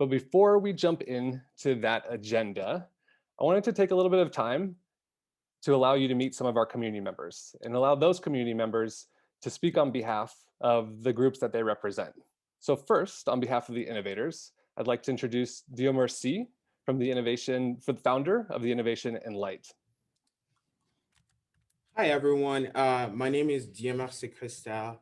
But before we jump into that agenda, I wanted to take a little bit of time to allow you to meet some of our community members and allow those community members to speak on behalf of the groups that they represent. So first, on behalf of the innovators, I'd like to introduce Diomar C. from the founder of the innovation Enlight. Hi, everyone. My name is Diomar Cristal,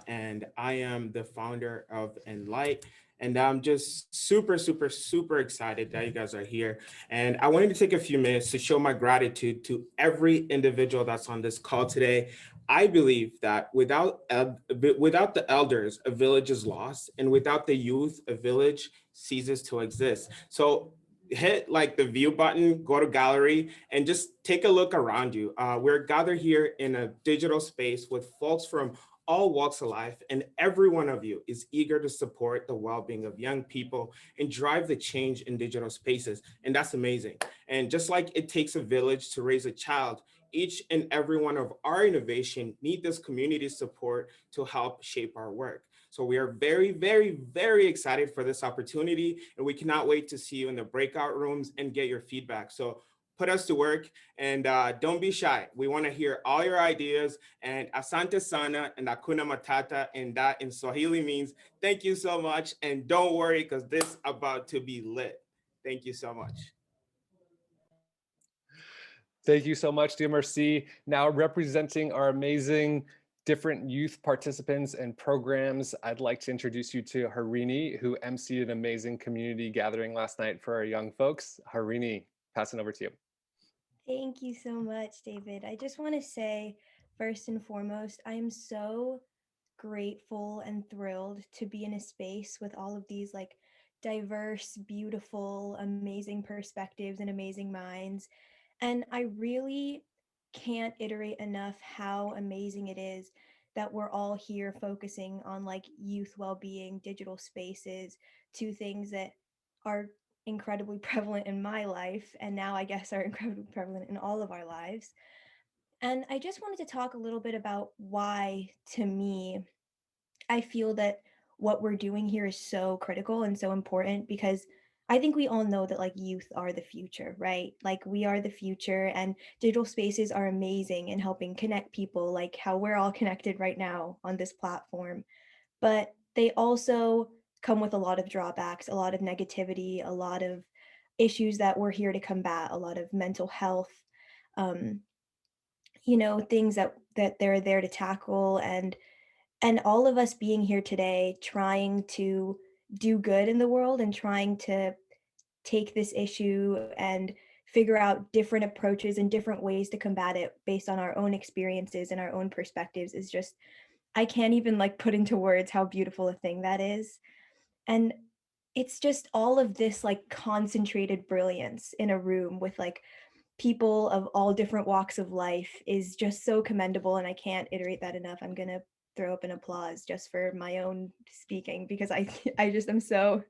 and I am the founder of Enlight. And I'm just super excited that you guys are here. And I wanted to take a few minutes to show my gratitude to every individual that's on this call today. I believe that without the elders, a village is lost, and without the youth, a village ceases to exist. So hit like the view button, go to gallery, and just take a look around you. We're gathered here in a digital space with folks from all walks of life, and every one of you is eager to support the well-being of young people and drive the change in digital spaces. And that's amazing. And just like it takes a village to raise a child, each and every one of our innovation need this community support to help shape our work. So we are very excited for this opportunity, and we cannot wait to see you in the breakout rooms and get your feedback. So put us to work, and don't be shy. We want to hear all your ideas. And asante sana and akuna matata, and that in Swahili means thank you so much. And don't worry, because this is about to be lit. Thank you so much. Thank you so much, Diomar C. Now representing our amazing different youth participants and programs, I'd like to introduce you to Harini, who emceed an amazing community gathering last night for our young folks. Harini, passing over to you. Thank you so much, David. I just want to say, first and foremost, I am so grateful and thrilled to be in a space with all of these like diverse, beautiful, amazing perspectives and amazing minds. And I really can't iterate enough how amazing it is that we're all here focusing on like youth well-being, digital spaces, two things that are incredibly prevalent in my life and now I guess are incredibly prevalent in all of our lives. And I just wanted to talk a little bit about why, to me, I feel that what we're doing here is so critical and so important because I think we all know that like youth are the future, right? Like we are the future and digital spaces are amazing in helping connect people like how we're all connected right now on this platform. But they also come with a lot of drawbacks, a lot of negativity, a lot of issues that we're here to combat, a lot of mental health, um, things that they're there to tackle and all of us being here today trying to do good in the world and trying to take this issue and figure out different approaches and different ways to combat it based on our own experiences and our own perspectives is just I can't even like put into words how beautiful a thing that is. And it's just all of this like concentrated brilliance in a room with like people of all different walks of life is just so commendable and I can't iterate that enough. I'm going to throw up an applause just for my own speaking because I just am so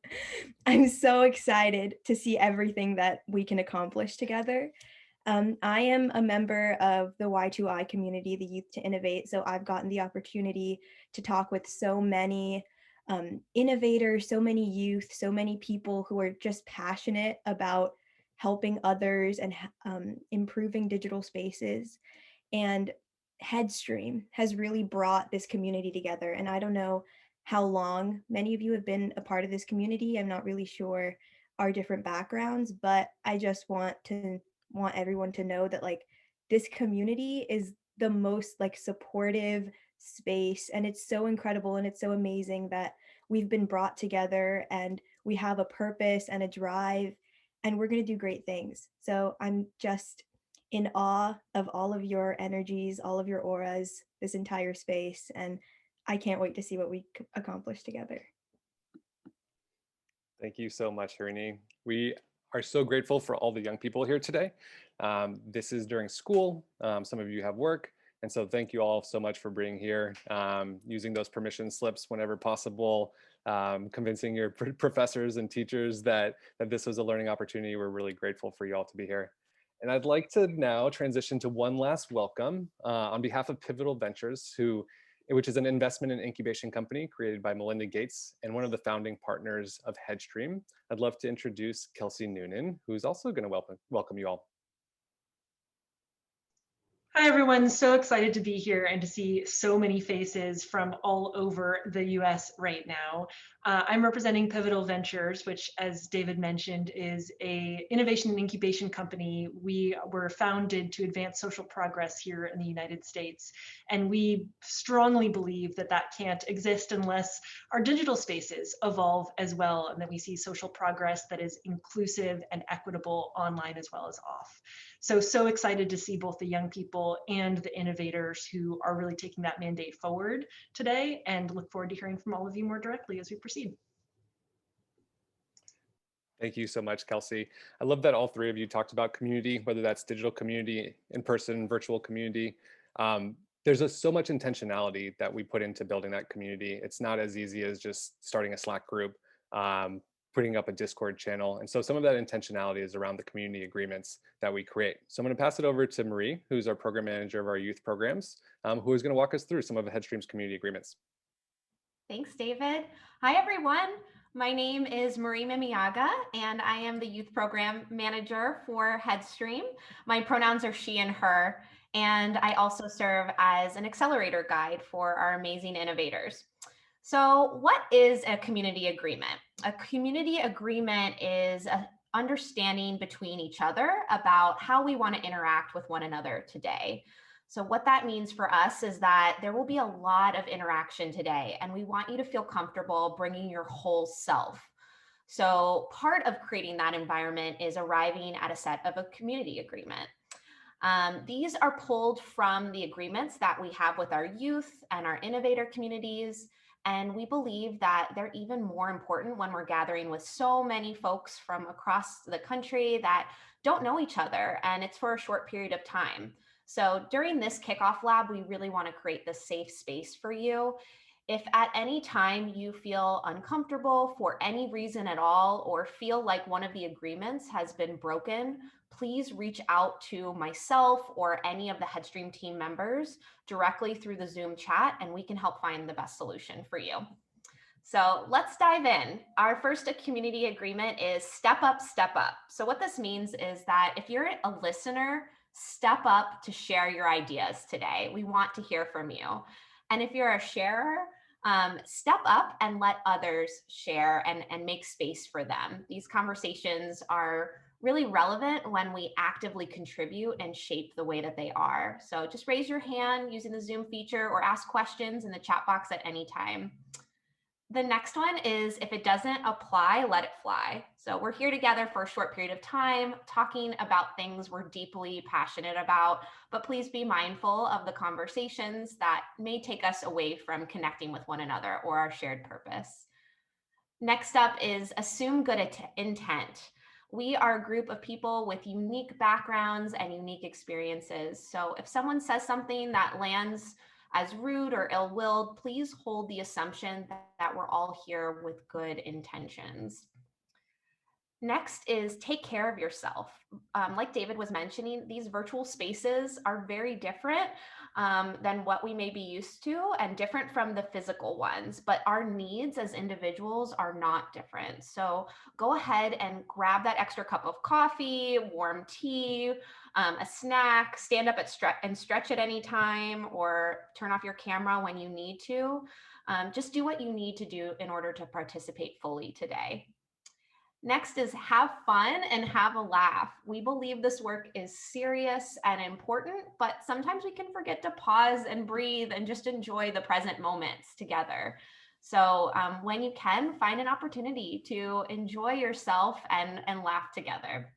I'm so excited to see everything that we can accomplish together. I am a member of the Y2I community, the Youth to Innovate. So I've gotten the opportunity to talk with so many innovators, so many youth, so many people who are just passionate about helping others and improving digital spaces. And Headstream has really brought this community together. And I don't know how long many of you have been a part of this community. I'm not really sure our different backgrounds, but I just want everyone to know that like this community is the most like supportive space and it's so incredible and it's so amazing that we've been brought together and we have a purpose and a drive and we're going to do great things. So I'm just in awe of all of your energies, all of your auras, this entire space, and I can't wait to see what we accomplish together. Thank you so much, Harini. We are so grateful for all the young people here today. This is during school. Some of you have work. And so thank you all so much for being here, using those permission slips whenever possible, convincing your professors and teachers that this was a learning opportunity. We're really grateful for you all to be here. And I'd like to now transition to one last welcome on behalf of Pivotal Ventures, who which is an investment and incubation company created by Melinda Gates and one of the founding partners of Headstream. I'd love to introduce Kelsey Noonan, who's also going to welcome you all. Hi, everyone. So excited to be here and to see so many faces from all over the US right now. I'm representing Pivotal Ventures, which, as David mentioned, is an innovation and incubation company. We were founded to advance social progress here in the United States. And we strongly believe that that can't exist unless our digital spaces evolve as well, and that we see social progress that is inclusive and equitable online as well as off. So excited to see both the young people and the innovators who are really taking that mandate forward today, and look forward to hearing from all of you more directly as we proceed. Thank you so much, Kelsey. I love that all three of you talked about community, whether that's digital community, in-person, virtual community. There's so much intentionality that we put into building that community. It's not as easy as just starting a Slack group, putting up a Discord channel. And so some of that intentionality is around the community agreements that we create. So I'm going to pass it over to Marie, who's our program manager of our youth programs, who is going to walk us through some of Headstream's community agreements. Thanks, David. Hi, everyone. My name is Marie Mimiaga, and I am the youth program manager for Headstream. My pronouns are she and her, and I also serve as an Accelerator guide for our amazing innovators. So what is a community agreement? A community agreement is an understanding between each other about how we want to interact with one another today. So what that means for us is that there will be a lot of interaction today, and we want you to feel comfortable bringing your whole self. So part of creating that environment is arriving at a set of a community agreement. These are pulled from the agreements that we have with our youth and our innovator communities. And we believe that they're even more important when we're gathering with so many folks from across the country that don't know each other, and it's for a short period of time. So during this Kickoff Lab, we really want to create this safe space for you. If at any time you feel uncomfortable for any reason at all, or feel like one of the agreements has been broken, please reach out to myself or any of the Headstream team members directly through the Zoom chat, and we can help find the best solution for you. So let's dive in. Our first community agreement is step up, step up. So what this means is that if you're a listener, step up to share your ideas today. We want to hear from you. And if you're a sharer, step up and let others share and make space for them. These conversations are really relevant when we actively contribute and shape the way that they are. So just raise your hand using the Zoom feature or ask questions in the chat box at any time. The next one is if it doesn't apply, let it fly. So we're here together for a short period of time, talking about things we're deeply passionate about, but please be mindful of the conversations that may take us away from connecting with one another or our shared purpose. Next up is assume good intent. We are a group of people with unique backgrounds and unique experiences. So if someone says something that lands as rude or ill-willed, please hold the assumption that we're all here with good intentions. Next is take care of yourself. Like David was mentioning, these virtual spaces are very different than what we may be used to and different from the physical ones, but our needs as individuals are not different. So go ahead and grab that extra cup of coffee, warm tea, a snack, stand up and stretch at any time, or turn off your camera when you need to. Just do what you need to do in order to participate fully today. Next is have fun and have a laugh. We believe this work is serious and important, but sometimes we can forget to pause and breathe and just enjoy the present moments together. So when you can, find an opportunity to enjoy yourself and laugh together.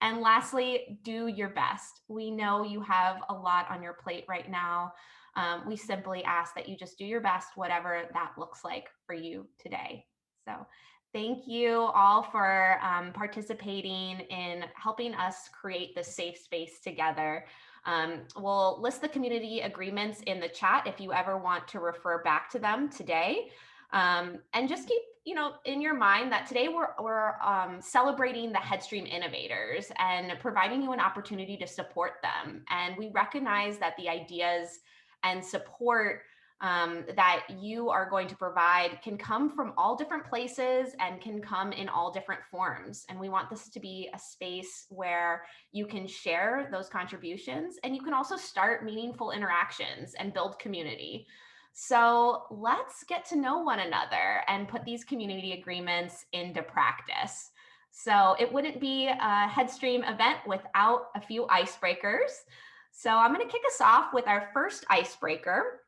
And lastly, do your best. We know you have a lot on your plate right now. We simply ask that you just do your best, whatever that looks like for you today. So thank you all for participating in helping us create this safe space together. We'll list the community agreements in the chat if you ever want to refer back to them today. And just keep in your mind that today we're celebrating the Headstream Innovators and providing you an opportunity to support them. And we recognize that the ideas and support that you are going to provide can come from all different places and can come in all different forms. And we want this to be a space where you can share those contributions and you can also start meaningful interactions and build community. So let's get to know one another and put these community agreements into practice. So it wouldn't be a Headstream event without a few icebreakers. So I'm going to kick us off with our first icebreaker.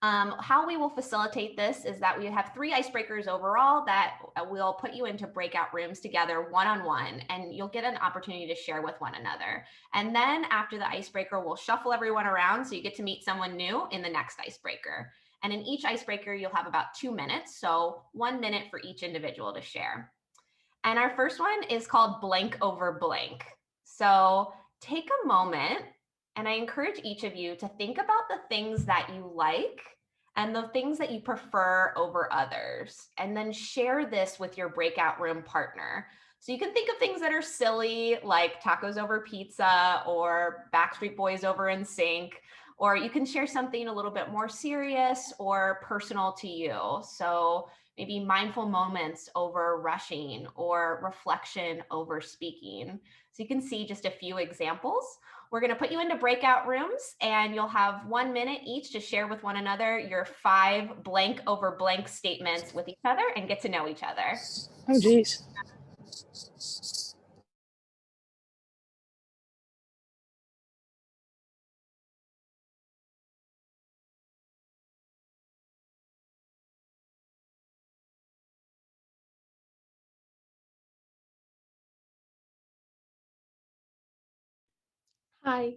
How we will facilitate this is that we have 3 icebreakers overall that will put you into breakout rooms together one-on-one, and you'll get an opportunity to share with one another. And then after the icebreaker, we'll shuffle everyone around so you get to meet someone new in the next icebreaker. And in each icebreaker, you'll have about 2 minutes, so 1 minute for each individual to share. And our first one is called blank over blank. So take a moment, and I encourage each of you to think about the things that you like and the things that you prefer over others, and then share this with your breakout room partner. So you can think of things that are silly, like tacos over pizza or Backstreet Boys over NSYNC, or you can share something a little bit more serious or personal to you. So maybe mindful moments over rushing or reflection over speaking. So you can see just a few examples. We're going to put you into breakout rooms and you'll have 1 minute each to share with one another your 5 blank over blank statements with each other and get to know each other. Oh, geez. Hi.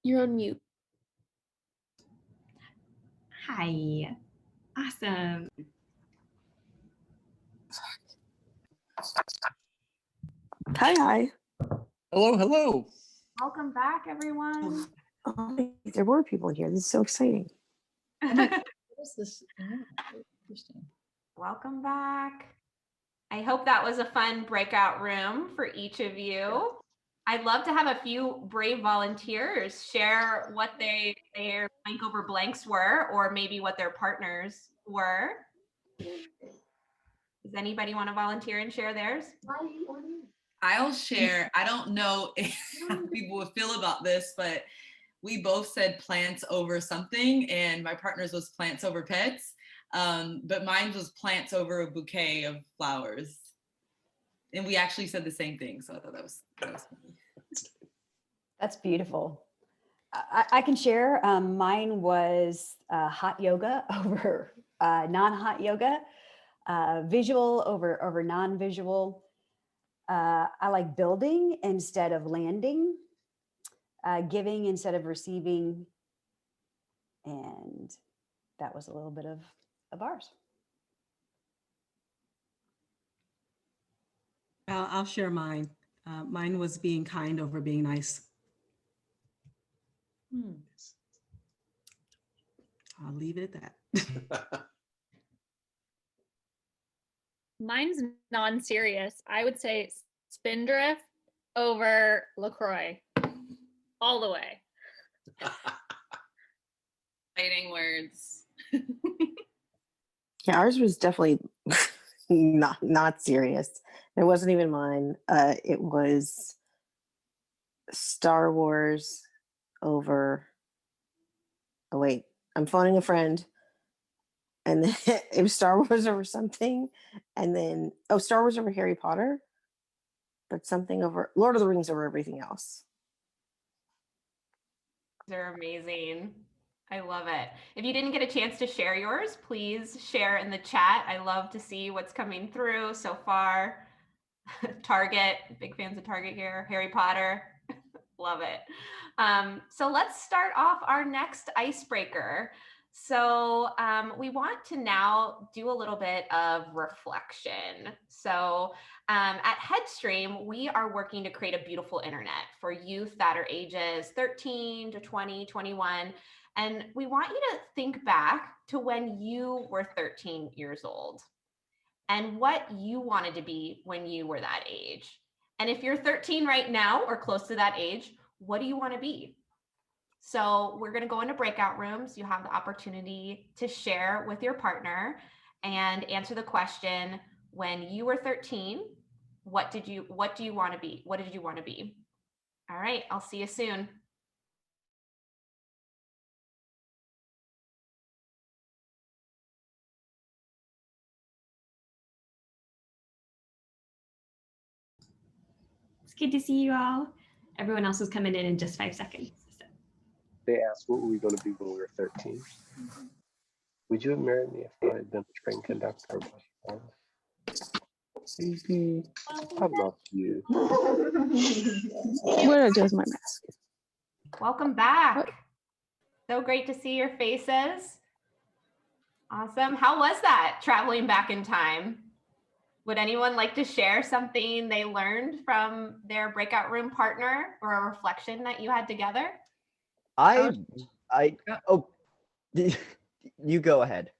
You're on mute. Hi. Awesome. Hi. Hello, hello. Welcome back, everyone. Oh, there were people here. This is so exciting. What is this? Interesting. Welcome back. I hope that was a fun breakout room for each of you. I'd love to have a few brave volunteers share what their blank over blanks were, or maybe what their partners were. Does anybody want to volunteer and share theirs? I'll share. I don't know how people would feel about this, but we both said plants over something, and my partner's was plants over pets. But mine was plants over a bouquet of flowers. And we actually said the same thing. So I thought that was funny. That's beautiful. I can share. Mine was hot yoga over non-hot yoga, visual over non-visual. I like building instead of landing, giving instead of receiving. And that was a little bit of ours. I'll share mine. Mine was being kind over being nice. I'll leave it at that. Mine's non-serious. I would say Spindrift over LaCroix. All the way. Fighting words. Yeah, ours was definitely not serious. It wasn't even mine. It was Star Wars over. Oh wait, I'm phoning a friend, and then it was Star Wars over something, and then Star Wars over Harry Potter, but something over Lord of the Rings over everything else. They're amazing. I love it. If you didn't get a chance to share yours, please share in the chat. I love to see what's coming through so far. Target, big fans of Target here. Harry Potter, love it. So let's start off our next icebreaker. So we want to now do a little bit of reflection. So at Headstream, we are working to create a beautiful internet for youth that are ages 13 to 20, 21. And we want you to think back to when you were 13 years old and what you wanted to be when you were that age. And if you're 13 right now or close to that age, what do you want to be? So we're going to go into breakout rooms. You have the opportunity to share with your partner and answer the question, when you were 13, what do you want to be? What did you want to be? All right, I'll see you soon. It's good to see you all. Everyone else is coming in just 5 seconds. So. They asked, what were we going to be when we were 13? Would you have married me if I had been a train conductor or bus driver? Baby, I love you. Where does my mask? Welcome back. So great to see your faces. Awesome. How was that, traveling back in time? Would anyone like to share something they learned from their breakout room partner, or a reflection that you had together? Oh, you go ahead.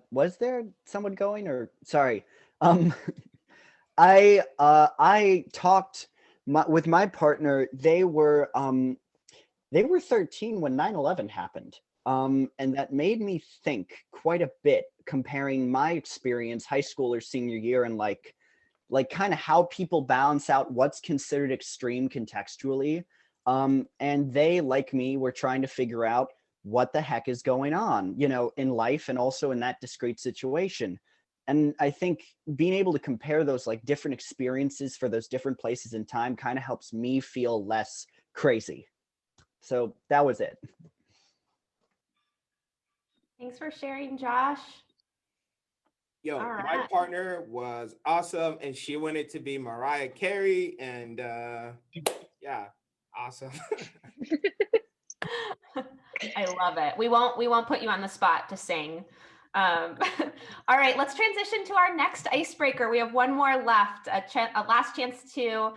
Was there someone going, or sorry? I talked with my partner. They were 13 when 9/11 happened. And that made me think quite a bit, comparing my experience, high school or senior year, and like kind of how people balance out what's considered extreme contextually. And they, like me, were trying to figure out what the heck is going on, you know, in life and also in that discrete situation. And I think being able to compare those like different experiences for those different places in time kind of helps me feel less crazy. So that was it. Thanks for sharing, Josh. Yo, my partner was awesome, and she wanted to be Mariah Carey, and yeah, awesome. I love it. We won't put you on the spot to sing. All right, let's transition to our next icebreaker. We have one more left, a last chance to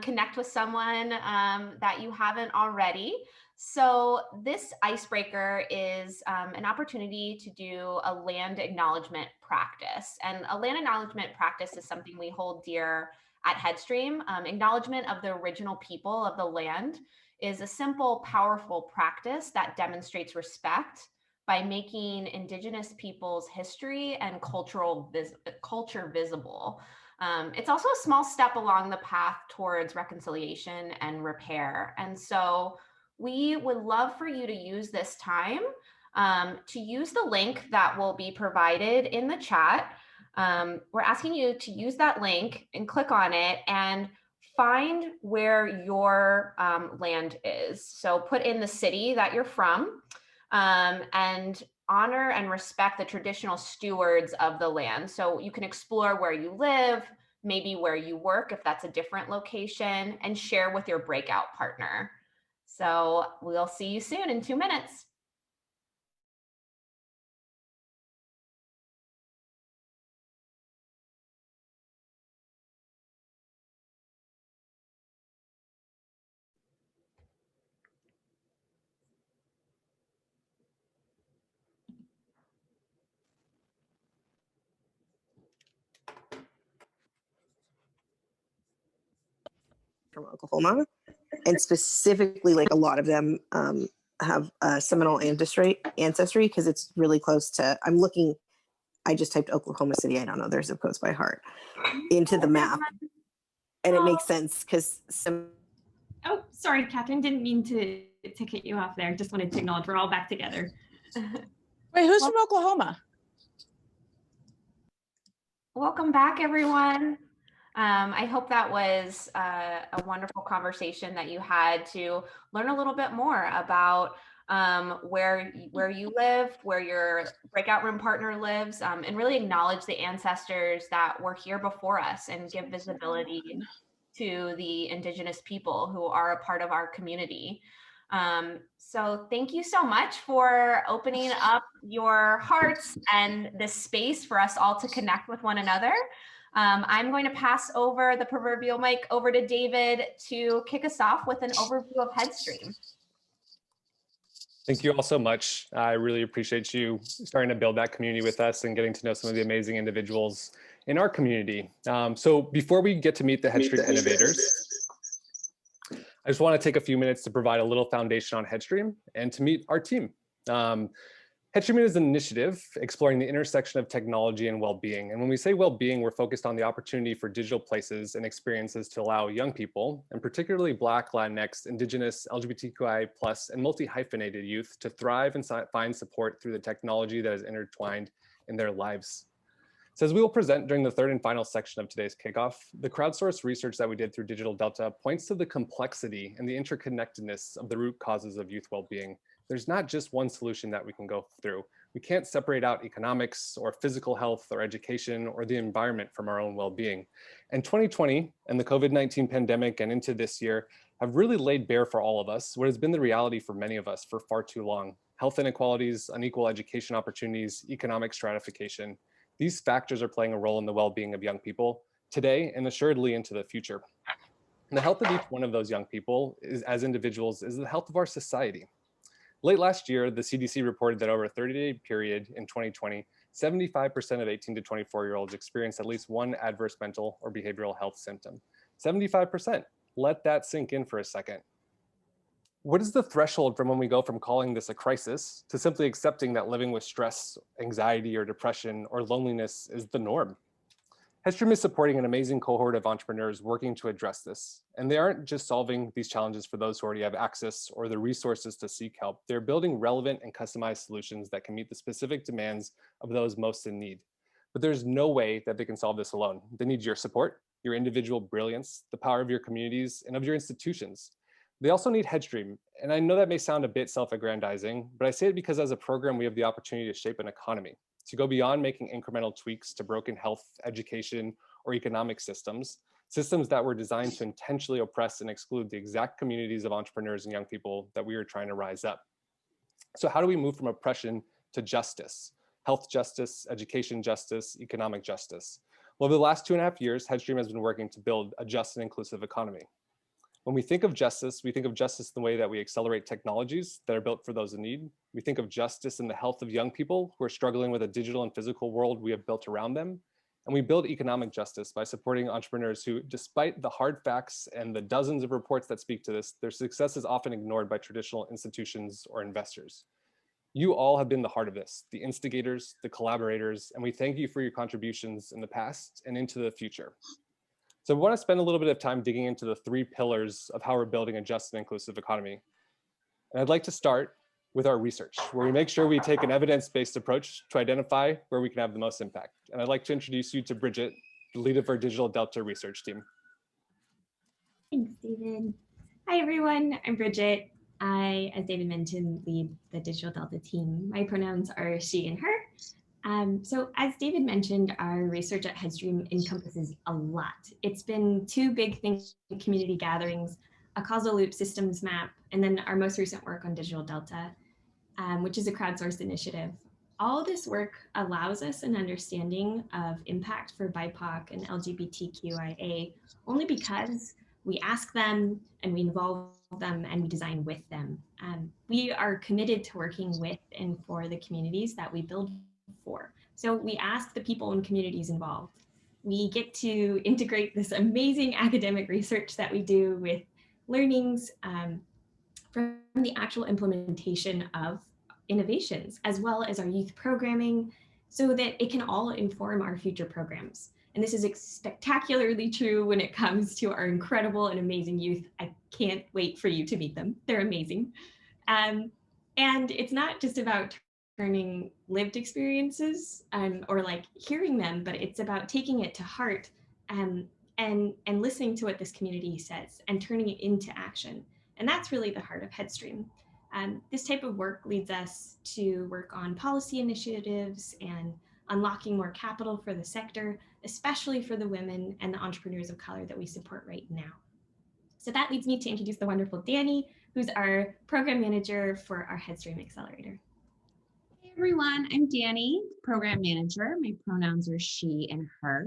connect with someone that you haven't already. So this icebreaker is an opportunity to do a land acknowledgement practice. And a land acknowledgement practice is something we hold dear at Headstream. Acknowledgement of the original people of the land is a simple, powerful practice that demonstrates respect by making Indigenous people's history and culture visible. It's also a small step along the path towards reconciliation and repair. And so we would love for you to use this time to use the link that will be provided in the chat. We're asking you to use that link and click on it and find where your land is. So put in the city that you're from and honor and respect the traditional stewards of the land. So you can explore where you live, maybe where you work if that's a different location, and share with your breakout partner. So we'll see you soon in 2 minutes. From Oklahoma, and specifically like a lot of them have Seminole ancestry because it's really close to, I just typed Oklahoma City, I don't know their zip codes by heart, into the map, and it makes sense because Oh, sorry, Catherine, didn't mean to cut you off there. Just wanted to acknowledge we're all back together. Wait, who's from Oklahoma? Welcome back, everyone. I hope that was a wonderful conversation that you had to learn a little bit more about where you live, where your breakout room partner lives, and really acknowledge the ancestors that were here before us and give visibility to the Indigenous people who are a part of our community. So thank you so much for opening up your hearts and this space for us all to connect with one another. I'm going to pass over the proverbial mic over to David to kick us off with an overview of Headstream. Thank you all so much. I really appreciate you starting to build that community with us and getting to know some of the amazing individuals in our community. So before we get to meet the Headstream Innovators, I just want to take a few minutes to provide a little foundation on Headstream and to meet our team. Headstream is an initiative exploring the intersection of technology and well-being. And when we say well-being, we're focused on the opportunity for digital places and experiences to allow young people, and particularly Black, Latinx, Indigenous, LGBTQI+, and multi-hyphenated youth to thrive and find support through the technology that is intertwined in their lives. So as we will present during the third and final section of today's kickoff, the crowdsourced research that we did through Digital Delta points to the complexity and the interconnectedness of the root causes of youth well-being. There's not just one solution that we can go through. We can't separate out economics or physical health or education or the environment from our own well-being. And 2020 and the COVID-19 pandemic and into this year have really laid bare for all of us what has been the reality for many of us for far too long. Health inequalities, unequal education opportunities, economic stratification. These factors are playing a role in the well-being of young people today and assuredly into the future. And the health of each one of those young people as individuals is the health of our society. Late last year, the CDC reported that over a 30-day period in 2020, 75% of 18 to 24-year-olds experienced at least one adverse mental or behavioral health symptom. 75%. Let that sink in for a second. What is the threshold from when we go from calling this a crisis to simply accepting that living with stress, anxiety, or depression or loneliness is the norm? Headstream is supporting an amazing cohort of entrepreneurs working to address this. And they aren't just solving these challenges for those who already have access or the resources to seek help. They're building relevant and customized solutions that can meet the specific demands of those most in need. But there's no way that they can solve this alone. They need your support, your individual brilliance, the power of your communities and of your institutions. They also need Headstream. And I know that may sound a bit self-aggrandizing, but I say it because as a program, we have the opportunity to shape an economy, to go beyond making incremental tweaks to broken health, education, or economic systems that were designed to intentionally oppress and exclude the exact communities of entrepreneurs and young people that we are trying to rise up. So how do we move from oppression to justice? Health justice, education justice, economic justice. Well, over the last 2.5 years, Headstream has been working to build a just and inclusive economy. When we think of justice in the way that we accelerate technologies that are built for those in need. We think of justice in the health of young people who are struggling with a digital and physical world we have built around them. And we build economic justice by supporting entrepreneurs who, despite the hard facts and the dozens of reports that speak to this, their success is often ignored by traditional institutions or investors. You all have been the heart of this, the instigators, the collaborators, and we thank you for your contributions in the past and into the future. So we want to spend a little bit of time digging into the 3 pillars of how we're building a just and inclusive economy. And I'd like to start with our research, where we make sure we take an evidence-based approach to identify where we can have the most impact. And I'd like to introduce you to Bridget, the lead of our Digital Delta research team. Thanks, David. Hi, everyone. I'm Bridget. I, as David mentioned, lead the Digital Delta team. My pronouns are she and her. So as David mentioned, our research at Headstream encompasses a lot. It's been 2 big community gatherings, a causal loop systems map, and then our most recent work on Digital Delta, which is a crowdsourced initiative. All of this work allows us an understanding of impact for BIPOC and LGBTQIA only because we ask them and we involve them and we design with them. We are committed to working with and for the communities that we build for. So we ask the people and communities involved. We get to integrate this amazing academic research that we do with learnings from the actual implementation of innovations, as well as our youth programming, so that it can all inform our future programs. And this is spectacularly true when it comes to our incredible and amazing youth. I can't wait for you to meet them. They're amazing. And it's not just about turning lived experiences or like hearing them, but it's about taking it to heart and listening to what this community says and turning it into action. And that's really the heart of Headstream. This type of work leads us to work on policy initiatives and unlocking more capital for the sector, especially for the women and the entrepreneurs of color that we support right now. So that leads me to introduce the wonderful Danny, who's our program manager for our Headstream Accelerator. Hey everyone, I'm Danny, program manager. My pronouns are she and her.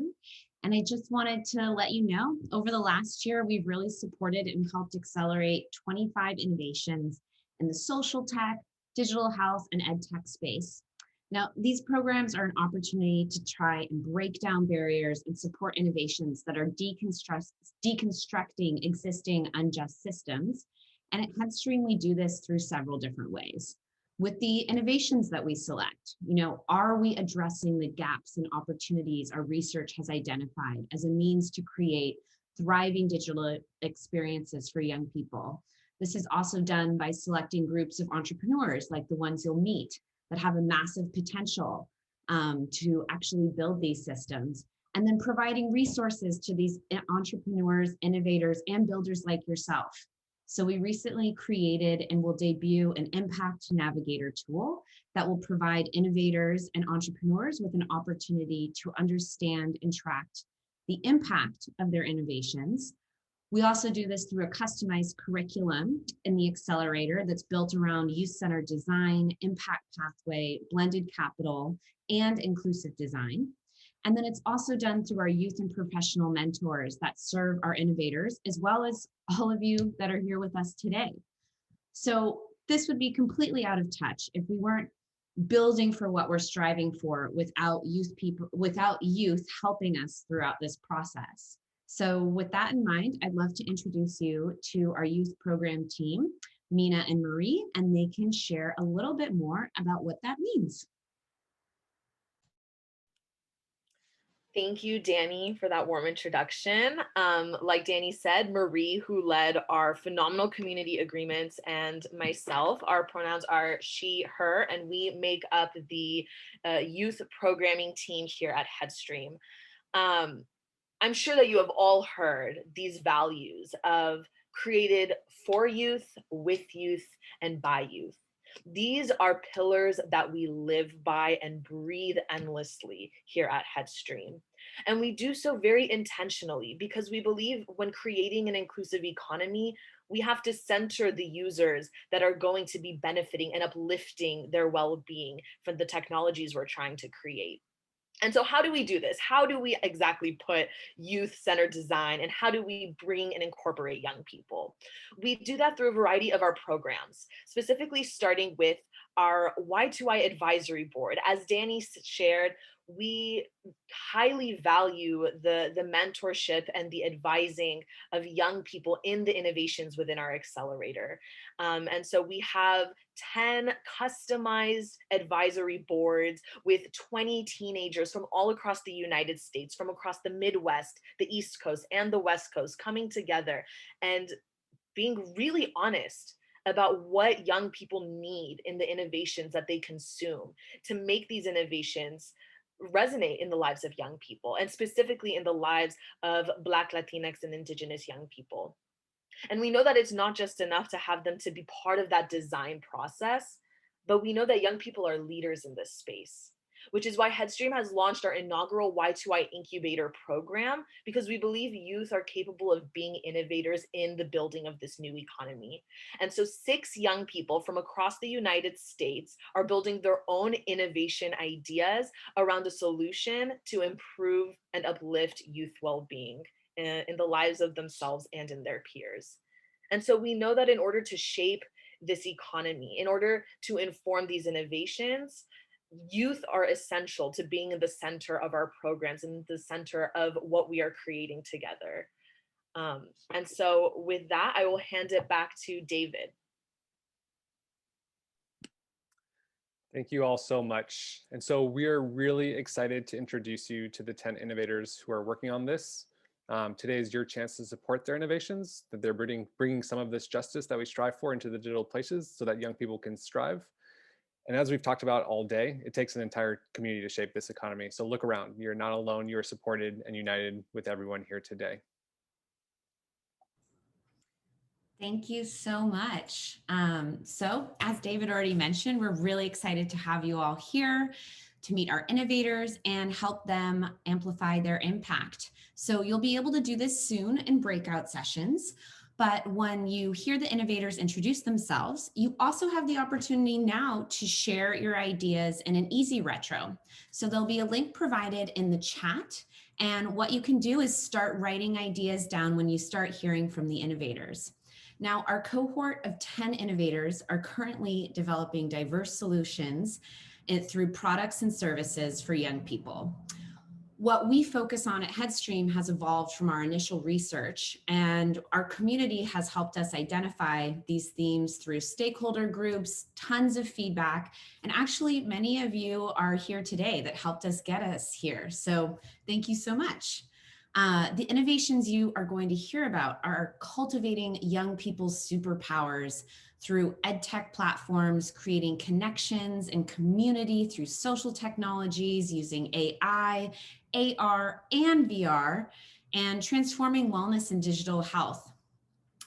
And I just wanted to let you know, over the last year, we've really supported and helped accelerate 25 innovations in the social tech, digital health, and ed tech space. Now, these programs are an opportunity to try and break down barriers and support innovations that are deconstructing existing unjust systems. And at Headstream, we do this through several different ways. With the innovations that we select, are we addressing the gaps and opportunities our research has identified as a means to create thriving digital experiences for young people? This is also done by selecting groups of entrepreneurs like the ones you'll meet that have a massive potential to actually build these systems, and then providing resources to these entrepreneurs, innovators, and builders like yourself. So we recently created and will debut an Impact Navigator tool that will provide innovators and entrepreneurs with an opportunity to understand and track the impact of their innovations. We also do this through a customized curriculum in the Accelerator that's built around youth-centered design, impact pathway, blended capital, and inclusive design. And then it's also done through our youth and professional mentors that serve our innovators, as well as all of you that are here with us today. So this would be completely out of touch if we weren't building for what we're striving for without youth helping us throughout this process. So with that in mind, I'd love to introduce you to our youth program team, Mina and Marie, and they can share a little bit more about what that means. Thank you, Danny, for that warm introduction. Like Danny said, Marie, who led our phenomenal community agreements, and myself, our pronouns are she, her, and we make up the youth programming team here at Headstream. I'm sure that you have all heard these values of created for youth, with youth, and by youth. These are pillars that we live by and breathe endlessly here at Headstream. And we do so very intentionally because we believe when creating an inclusive economy, we have to center the users that are going to be benefiting and uplifting their well-being from the technologies we're trying to create. And so how do we do this? How do we exactly put youth-centered design, and how do we bring and incorporate young people? We do that through a variety of our programs, specifically starting with our Y2Y advisory board. As Danny shared, we highly value the mentorship and the advising of young people in the innovations within our accelerator. And so we have 10 customized advisory boards with 20 teenagers from all across the United States, from across the Midwest, the East Coast, and the West Coast, coming together and being really honest about what young people need in the innovations that they consume to make these innovations resonate in the lives of young people, and specifically in the lives of Black, Latinx, and Indigenous young people. And we know that it's not just enough to have them to be part of that design process, but we know that young people are leaders in this space, which is why Headstream has launched our inaugural Y2Y Incubator program, because we believe youth are capable of being innovators in the building of this new economy. And so 6 young people from across the United States are building their own innovation ideas around a solution to improve and uplift youth well-being in the lives of themselves and in their peers. And so we know that in order to shape this economy, in order to inform these innovations, youth are essential to being in the center of our programs and the center of what we are creating together. And so with that, I will hand it back to David. Thank you all so much. And so we are really excited to introduce you to the 10 innovators who are working on this. Today is your chance to support their innovations, that they're bringing some of this justice that we strive for into the digital places so that young people can strive. And as we've talked about all day, it takes an entire community to shape this economy. So look around, you're not alone, you are supported and united with everyone here today. Thank you so much. So as David already mentioned, we're really excited to have you all here to meet our innovators and help them amplify their impact. So you'll be able to do this soon in breakout sessions. But when you hear the innovators introduce themselves, you also have the opportunity now to share your ideas in an easy retro. So there'll be a link provided in the chat. And what you can do is start writing ideas down when you start hearing from the innovators. Now, our cohort of 10 innovators are currently developing diverse solutions through products and services for young people. What we focus on at Headstream has evolved from our initial research, and our community has helped us identify these themes through stakeholder groups, tons of feedback, and actually many of you are here today that helped us get us here. So thank you so much. The innovations you are going to hear about are cultivating young people's superpowers through edtech platforms, creating connections and community through social technologies using AI, AR, and VR, and transforming wellness and digital health.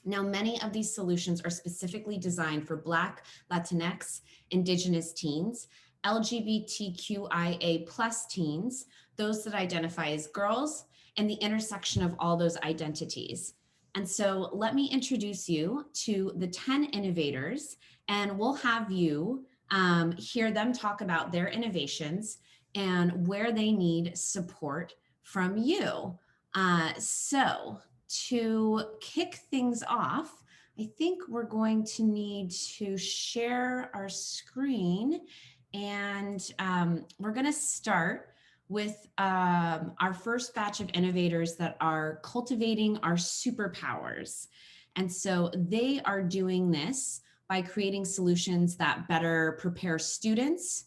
Now, many of these solutions are specifically designed for Black, Latinx, Indigenous teens, LGBTQIA+ teens, those that identify as girls, and the intersection of all those identities. And so let me introduce you to the 10 innovators, and we'll have you hear them talk about their innovations and where they need support from you. So to kick things off, I think we're going to need to share our screen, and we're going to start with our first batch of innovators that are cultivating our superpowers. And so they are doing this by creating solutions that better prepare students,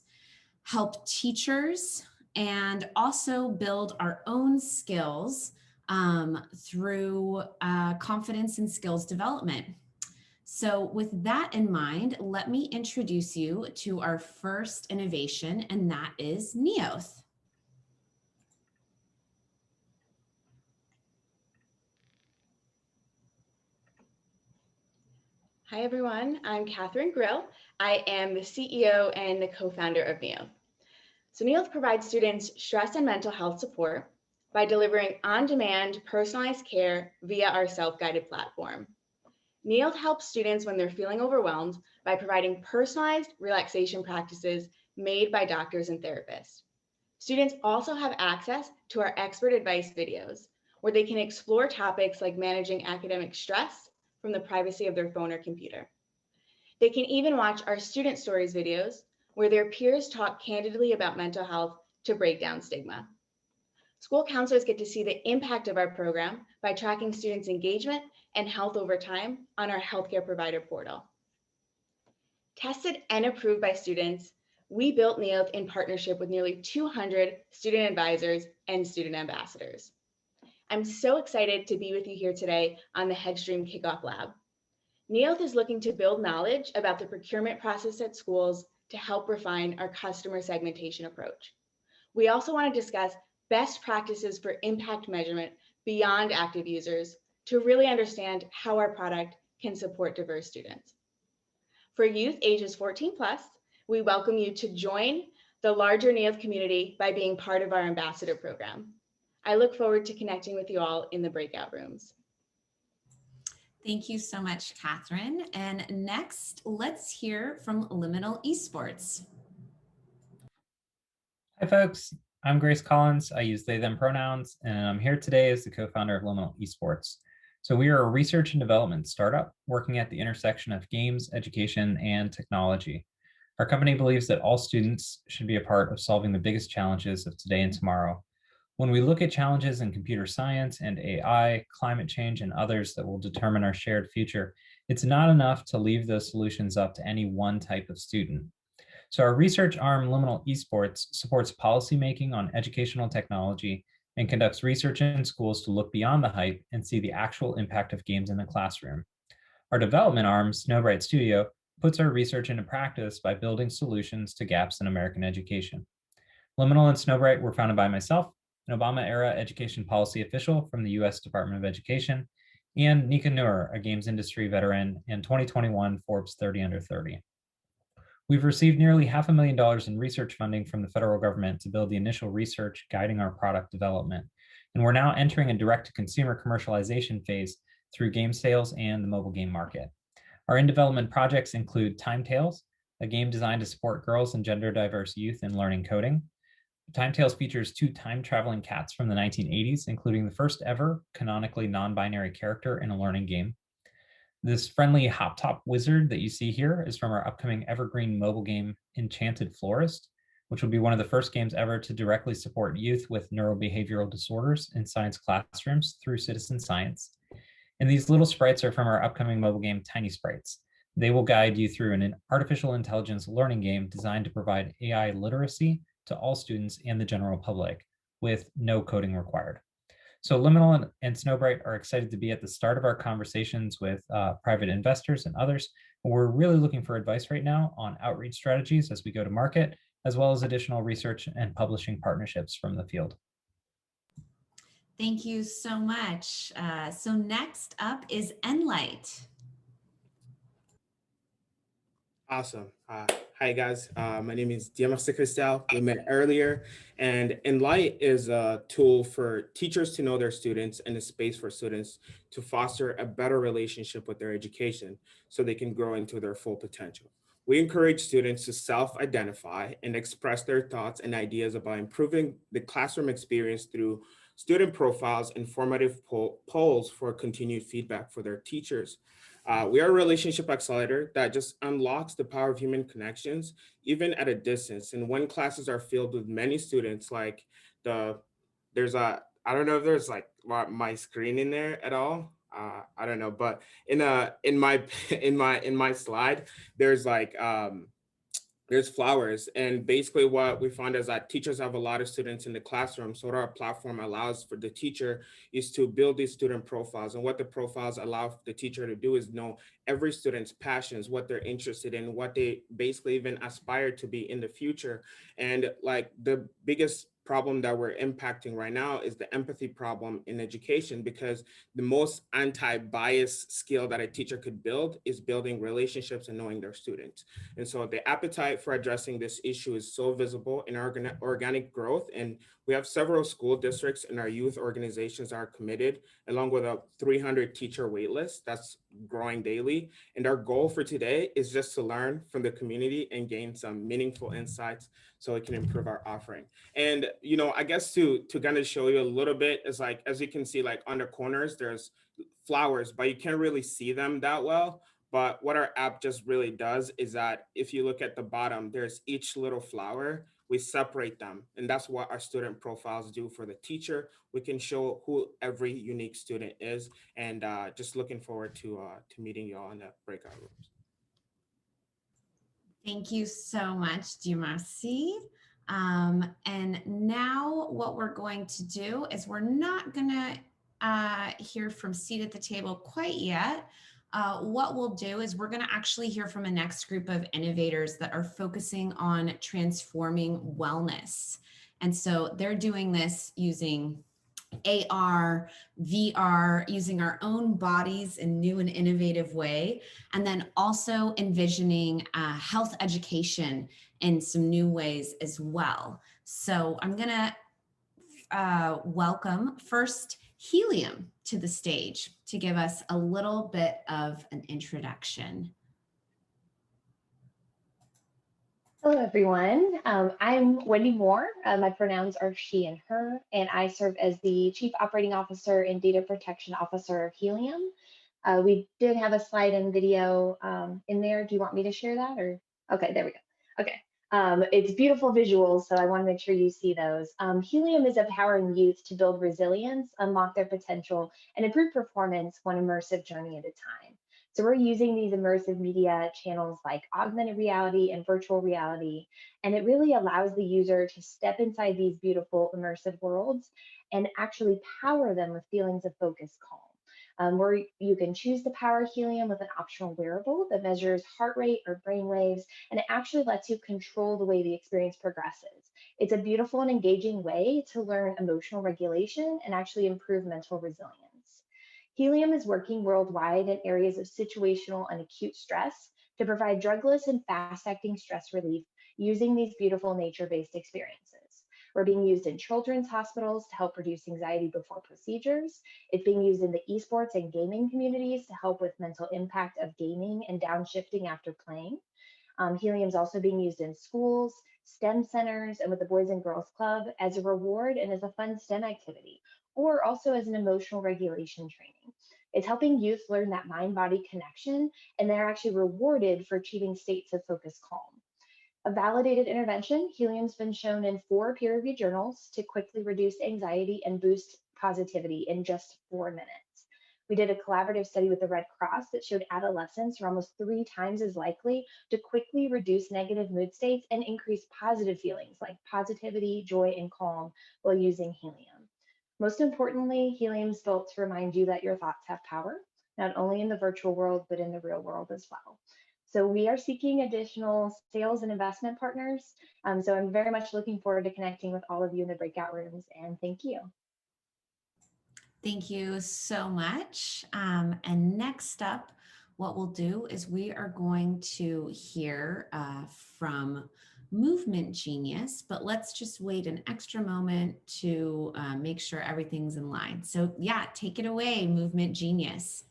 help teachers, and also build our own skills through confidence and skills development. So with that in mind, let me introduce you to our first innovation, and that is Neoth. Hi, everyone. I'm Catherine Grill. I am the CEO and the co-founder of Neoth. So Neoth provides students stress and mental health support by delivering on-demand personalized care via our self-guided platform. Neoth helps students when they're feeling overwhelmed by providing personalized relaxation practices made by doctors and therapists. Students also have access to our expert advice videos, where they can explore topics like managing academic stress from the privacy of their phone or computer. They can even watch our student stories videos, where their peers talk candidly about mental health to break down stigma. School counselors get to see the impact of our program by tracking students' engagement and health over time on our healthcare provider portal. Tested and approved by students, we built Neoth in partnership with nearly 200 student advisors and student ambassadors. I'm so excited to be with you here today on the Headstream Kickoff Lab. Neoth is looking to build knowledge about the procurement process at schools to help refine our customer segmentation approach. We also want to discuss best practices for impact measurement beyond active users to really understand how our product can support diverse students. For youth ages 14+, we welcome you to join the larger Neoth community by being part of our ambassador program. I look forward to connecting with you all in the breakout rooms. Thank you so much, Catherine. And next, let's hear from Liminal Esports. Hi, folks. I'm Grace Collins. I use they, them pronouns, and I'm here today as the co-founder of Liminal Esports. So we are a research and development startup working at the intersection of games, education, and technology. Our company believes that all students should be a part of solving the biggest challenges of today and tomorrow. When we look at challenges in computer science and AI, climate change, and others that will determine our shared future, it's not enough to leave those solutions up to any one type of student. So our research arm, Liminal Esports, supports policymaking on educational technology and conducts research in schools to look beyond the hype and see the actual impact of games in the classroom. Our development arm, Snowbright Studio, puts our research into practice by building solutions to gaps in American education. Liminal and Snowbright were founded by myself, an Obama-era education policy official from the US Department of Education, and Nika Noor, a games industry veteran and 2021 Forbes 30 Under 30. We've received nearly $500,000 in research funding from the federal government to build the initial research guiding our product development. And we're now entering a direct-to-consumer commercialization phase through game sales and the mobile game market. Our in-development projects include Timetales, a game designed to support girls and gender-diverse youth in learning coding. Timetales features 2 time-traveling cats from the 1980s, including the first ever canonically non-binary character in a learning game. This friendly hop-top wizard that you see here is from our upcoming evergreen mobile game, Enchanted Florist, which will be one of the first games ever to directly support youth with neurobehavioral disorders in science classrooms through citizen science. And these little sprites are from our upcoming mobile game, Tiny Sprites. They will guide you through an artificial intelligence learning game designed to provide AI literacy to all students and the general public with no coding required. So Liminal and Snowbright are excited to be at the start of our conversations with private investors and others. We're really looking for advice right now on outreach strategies as we go to market, as well as additional research and publishing partnerships from the field. Thank you so much. So next up is Enlight. Awesome. Hi guys, my name is Diamante Cristal. We met earlier, and Enlight is a tool for teachers to know their students and a space for students to foster a better relationship with their education so they can grow into their full potential. We encourage students to self-identify and express their thoughts and ideas about improving the classroom experience through student profiles and formative polls for continued feedback for their teachers. We are a relationship accelerator that just unlocks the power of human connections, even at a distance. And when classes are filled with many students, like I don't know if there's like my screen in there at all. I don't know, but in my slide, there's like there's flowers. And basically what we found is that teachers have a lot of students in the classroom. So what our platform allows for the teacher is to build these student profiles. And what the profiles allow the teacher to do is know every student's passions, what they're interested in, what they basically even aspire to be in the future. And like the biggest problem that we're impacting right now is the empathy problem in education, because the most anti-bias skill that a teacher could build is building relationships and knowing their students. And so the appetite for addressing this issue is so visible in our organic growth. And we have several school districts and our youth organizations are committed, along with a 300 teacher waitlist that's growing daily. And our goal for today is just to learn from the community and gain some meaningful insights so it can improve our offering. And, you know, I guess to kind of show you a little bit is like, as you can see, like on the corners, there's flowers, but you can't really see them that well. But what our app just really does is that if you look at the bottom, there's each little flower, we separate them. And that's what our student profiles do for the teacher. We can show who every unique student is, and just looking forward to meeting you all in the breakout rooms. Thank you so much, Diamasi. And now what we're going to do is we're not gonna hear from seat at the table quite yet. What we'll do is we're gonna actually hear from a next group of innovators that are focusing on transforming wellness. And so they're doing this using AR, VR, using our own bodies in new and innovative way, and then also envisioning health education in some new ways as well. So I'm gonna welcome first Helium to the stage to give us a little bit of an introduction. Hello, everyone. I'm Wendy Moore. My pronouns are she and her, and I serve as the Chief Operating Officer and Data Protection Officer of Helium. We did have a slide and video in there. Do you want me to share that? Or okay, there we go. Okay. It's beautiful visuals, so I want to make sure you see those. Helium is empowering youth to build resilience, unlock their potential, and improve performance one immersive journey at a time. So we're using these immersive media channels like augmented reality and virtual reality, and it really allows the user to step inside these beautiful immersive worlds and actually power them with feelings of focus, calm. Where you can choose to power Helium with an optional wearable that measures heart rate or brain waves, and it actually lets you control the way the experience progresses. It's a beautiful and engaging way to learn emotional regulation and actually improve mental resilience. Helium is working worldwide in areas of situational and acute stress to provide drugless and fast-acting stress relief using these beautiful nature-based experiences. We're being used in children's hospitals to help reduce anxiety before procedures. It's being used in the esports and gaming communities to help with mental impact of gaming and downshifting after playing. Helium is also being used in schools, STEM centers, and with the Boys and Girls Club as a reward and as a fun STEM activity, or also as an emotional regulation training. It's helping youth learn that mind-body connection, and they're actually rewarded for achieving states of focus calm. A validated intervention, helium's been shown in 4 peer-reviewed journals to quickly reduce anxiety and boost positivity in just 4 minutes. We did a collaborative study with the Red Cross that showed adolescents are almost 3 times as likely to quickly reduce negative mood states and increase positive feelings like positivity, joy, and calm while using helium. Most importantly, helium's built to remind you that your thoughts have power, not only in the virtual world, but in the real world as well. So we are seeking additional sales and investment partners. So I'm very much looking forward to connecting with all of you in the breakout rooms, and thank you. Thank you so much. And next up, what we'll do is we are going to hear from Movement Genius, but let's just wait an extra moment to make sure everything's in line. So yeah, take it away, Movement Genius.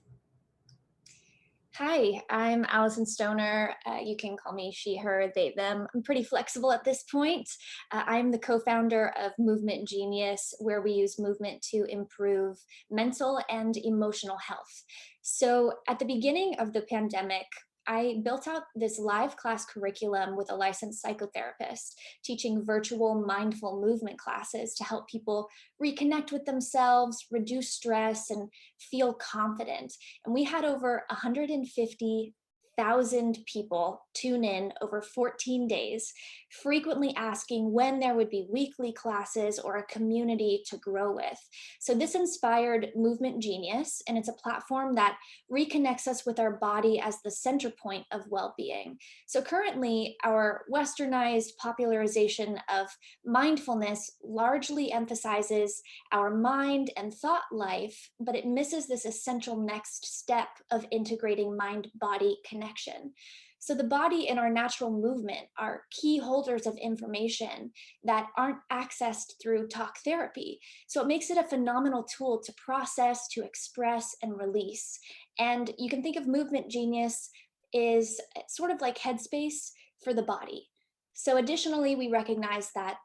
Hi, I'm Allison Stoner. You can call me she, her, they, them. I'm pretty flexible at this point. I'm the co-founder of Movement Genius, where we use movement to improve mental and emotional health. So at the beginning of the pandemic, I built out this live class curriculum with a licensed psychotherapist, teaching virtual mindful movement classes to help people reconnect with themselves, reduce stress, and feel confident. And we had over 150,000 people tune in over 14 days, frequently asking when there would be weekly classes or a community to grow with. So this inspired Movement Genius, and it's a platform that reconnects us with our body as the center point of well-being. So currently, our westernized popularization of mindfulness largely emphasizes our mind and thought life, but it misses this essential next step of integrating mind-body connection. So the body and our natural movement are key holders of information that aren't accessed through talk therapy. So it makes it a phenomenal tool to process, to express, and release. And you can think of Movement Genius is sort of like Headspace for the body. So additionally, we recognize that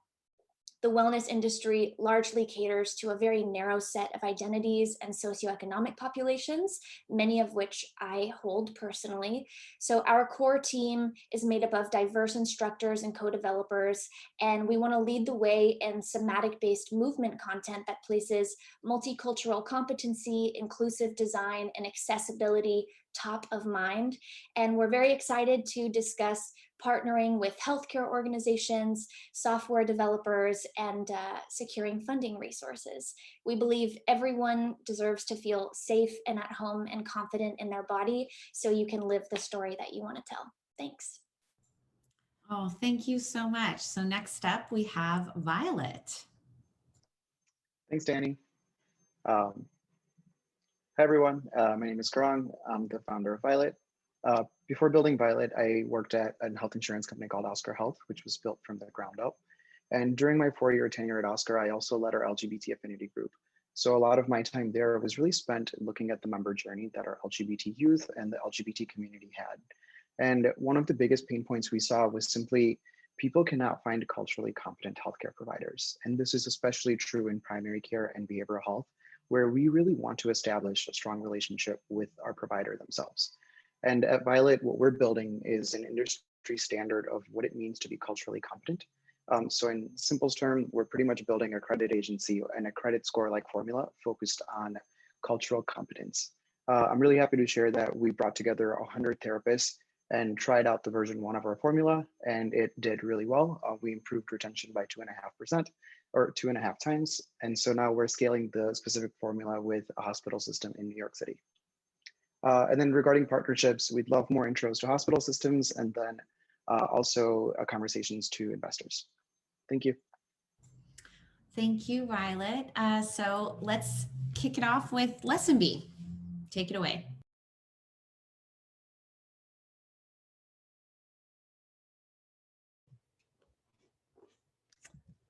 the wellness industry largely caters to a very narrow set of identities and socioeconomic populations, many of which I hold personally. So our core team is made up of diverse instructors and co-developers, and we want to lead the way in somatic-based movement content that places multicultural competency, inclusive design, and accessibility top of mind. And we're very excited to discuss partnering with healthcare organizations, software developers, and securing funding resources. We believe everyone deserves to feel safe and at home and confident in their body, so you can live the story that you want to tell. Thanks. Oh, thank you so much. So next up, we have Violet. Thanks, Danny. Hi, everyone. My name is Karang. I'm the founder of Violet. Before building Violet, I worked at a health insurance company called Oscar Health, which was built from the ground up. And during my 4-year tenure at Oscar, I also led our LGBT affinity group. So a lot of my time there was really spent looking at the member journey that our LGBT youth and the LGBT community had. And one of the biggest pain points we saw was simply people cannot find culturally competent healthcare providers. And this is especially true in primary care and behavioral health, where we really want to establish a strong relationship with our provider themselves. And at Violet, what we're building is an industry standard of what it means to be culturally competent. So in simplest terms, we're pretty much building a credit agency and a credit score-like formula focused on cultural competence. I'm really happy to share that we brought together 100 therapists and tried out the version 1 of our formula, and it did really well. We improved retention by 2.5% or 2.5 times. And so now we're scaling the specific formula with a hospital system in New York City. And then regarding partnerships, we'd love more intros to hospital systems and then also conversations to investors. Thank you. Thank you, Violet. So let's kick it off with Lesson B. Take it away.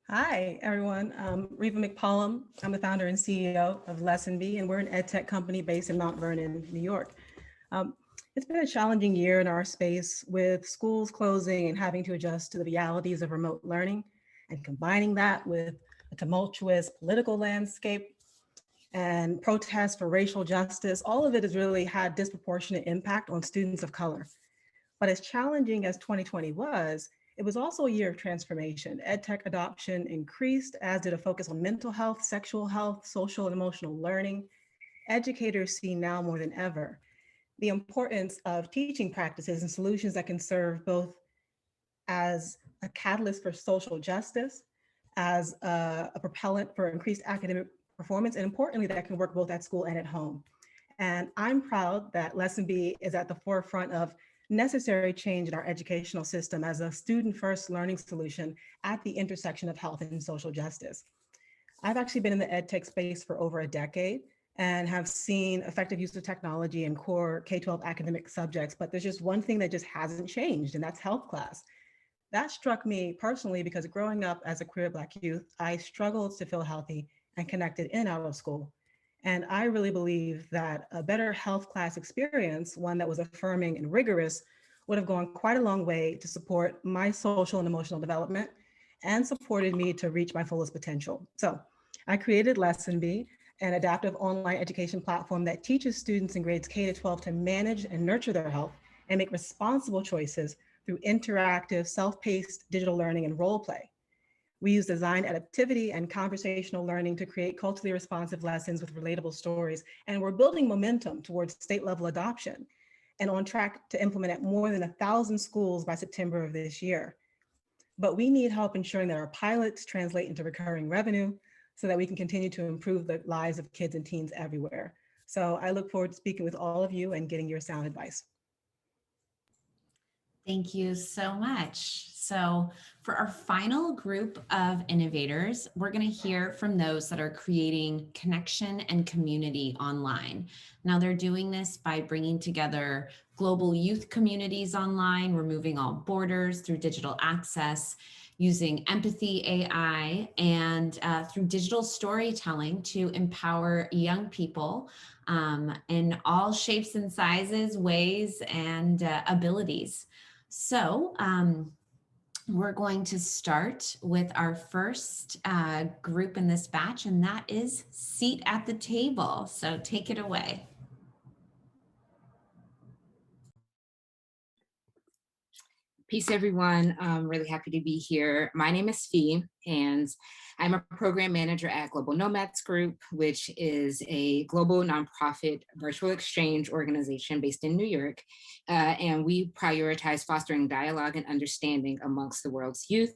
Hi, everyone. Reva McPollum. I'm the founder and CEO of Lesson B, and we're an ed tech company based in Mount Vernon, New York. It's been a challenging year in our space with schools closing and having to adjust to the realities of remote learning, and combining that with a tumultuous political landscape and protests for racial justice. All of it has really had disproportionate impact on students of color. But as challenging as 2020 was, It was also a year of transformation. EdTech adoption increased, as did a focus on mental health, sexual health, social and emotional learning. Educators see now more than ever the importance of teaching practices and solutions that can serve both as a catalyst for social justice, as a propellant for increased academic performance, and importantly, that can work both at school and at home. And I'm proud that Lesson B is at the forefront of necessary change in our educational system as a student-first learning solution at the intersection of health and social justice. I've actually been in the EdTech space for over a decade and have seen effective use of technology in core K-12 academic subjects, but there's just one thing that just hasn't changed, and that's health class. That struck me personally because growing up as a queer Black youth, I struggled to feel healthy and connected in and out of school. And I really believe that a better health class experience, one that was affirming and rigorous, would have gone quite a long way to support my social and emotional development and supported me to reach my fullest potential. So I created Lesson B, an adaptive online education platform that teaches students in grades K to 12 to manage and nurture their health and make responsible choices through interactive, self-paced digital learning and role play. We use design adaptivity and conversational learning to create culturally responsive lessons with relatable stories, and we're building momentum towards state-level adoption and on track to implement at more than 1,000 schools by September of this year. But we need help ensuring that our pilots translate into recurring revenue so that we can continue to improve the lives of kids and teens everywhere. So I look forward to speaking with all of you and getting your sound advice. Thank you so much. So for our final group of innovators, we're going to hear from those that are creating connection and community online. Now they're doing this by bringing together global youth communities online, removing all borders through digital access, using empathy AI, and through digital storytelling to empower young people in all shapes and sizes, ways, and abilities. So we're going to start with our first group in this batch, and that is Seat at the Table. So take it away. Peace, everyone. I'm really happy to be here. My name is Fee, and I'm a program manager at Global Nomads Group, which is a global nonprofit virtual exchange organization based in New York. And we prioritize fostering dialogue and understanding amongst the world's youth.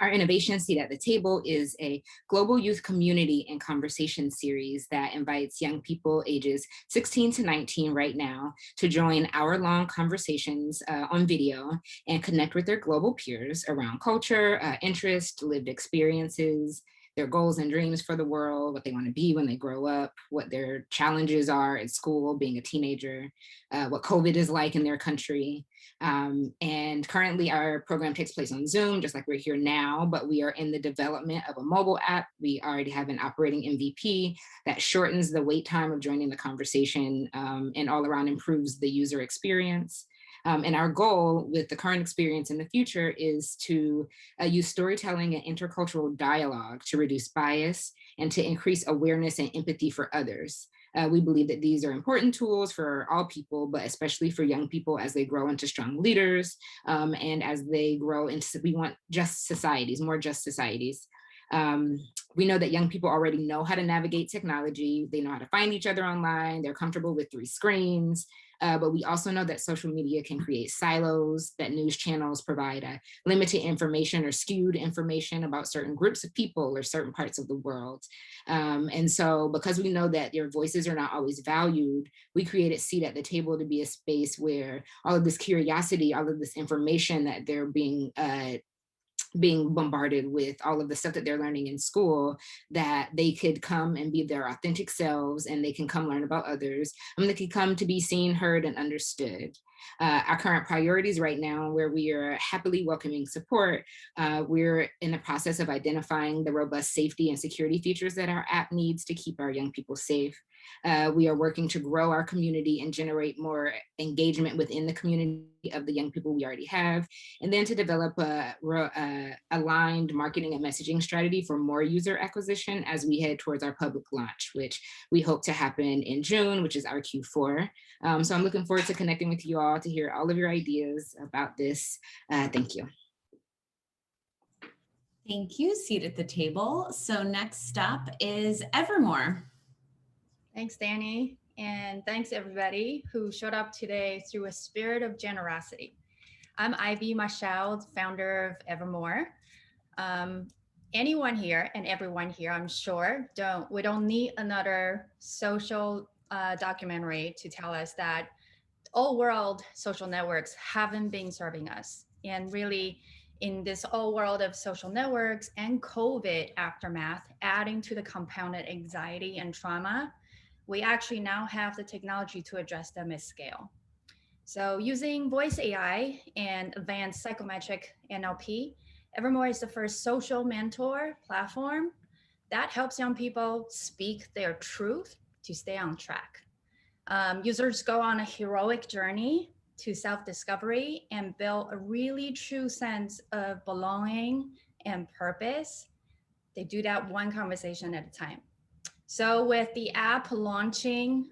Our innovation Seat at the Table is a global youth community and conversation series that invites young people ages 16 to 19 right now to join hour-long conversations on video and connect with their global peers around culture, interest, lived experiences, their goals and dreams for the world, what they want to be when they grow up, what their challenges are at school, being a teenager, what COVID is like in their country. And currently our program takes place on Zoom, just like we're here now, but we are in the development of a mobile app. We already have an operating MVP that shortens the wait time of joining the conversation and all around improves the user experience. And our goal with the current experience in the future is to use storytelling and intercultural dialogue to reduce bias and to increase awareness and empathy for others. We believe that these are important tools for all people, but especially for young people as they grow into strong leaders and as they grow into, we want just societies, more just societies. We know that young people already know how to navigate technology. They know how to find each other online. They're comfortable with 3 screens. But we also know that social media can create silos, that news channels provide limited information or skewed information about certain groups of people or certain parts of the world. And so because we know that their voices are not always valued, we created Seat at the Table to be a space where all of this curiosity, all of this information that they're being bombarded with, all of the stuff that they're learning in school, that they could come and be their authentic selves and they can come learn about others and they can come to be seen, heard, and understood. Our current priorities right now, where we are happily welcoming support, we're in the process of identifying the robust safety and security features that our app needs to keep our young people safe. We are working to grow our community and generate more engagement within the community of the young people we already have, and then to develop a aligned marketing and messaging strategy for more user acquisition as we head towards our public launch, which we hope to happen in June, which is our Q4. So I'm looking forward to connecting with you all to hear all of your ideas about this. Thank you. Thank you, seat at the table. So next up is Evermore. Thanks, Danny. And thanks everybody who showed up today through a spirit of generosity. I'm Ivy Mashoud, founder of Evermore. Anyone here and everyone here, I'm sure, we don't need another social documentary to tell us that all world social networks haven't been serving us. And really, in this old world of social networks and COVID aftermath, adding to the compounded anxiety and trauma, we actually now have the technology to address them at scale. So using voice AI and advanced psychometric NLP, Evermore is the first social mentor platform that helps young people speak their truth to stay on track. Users go on a heroic journey to self-discovery and build a really true sense of belonging and purpose. They do that one conversation at a time. So with the app launching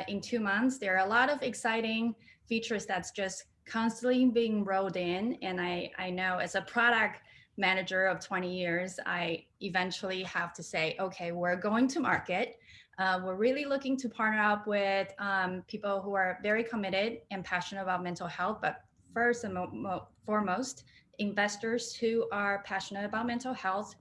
in 2 months, there are a lot of exciting features that's just constantly being rolled in. And I know as a product manager of 20 years, I eventually have to say, okay, we're going to market. We're really looking to partner up with people who are very committed and passionate about mental health, but first and foremost, investors who are passionate about mental health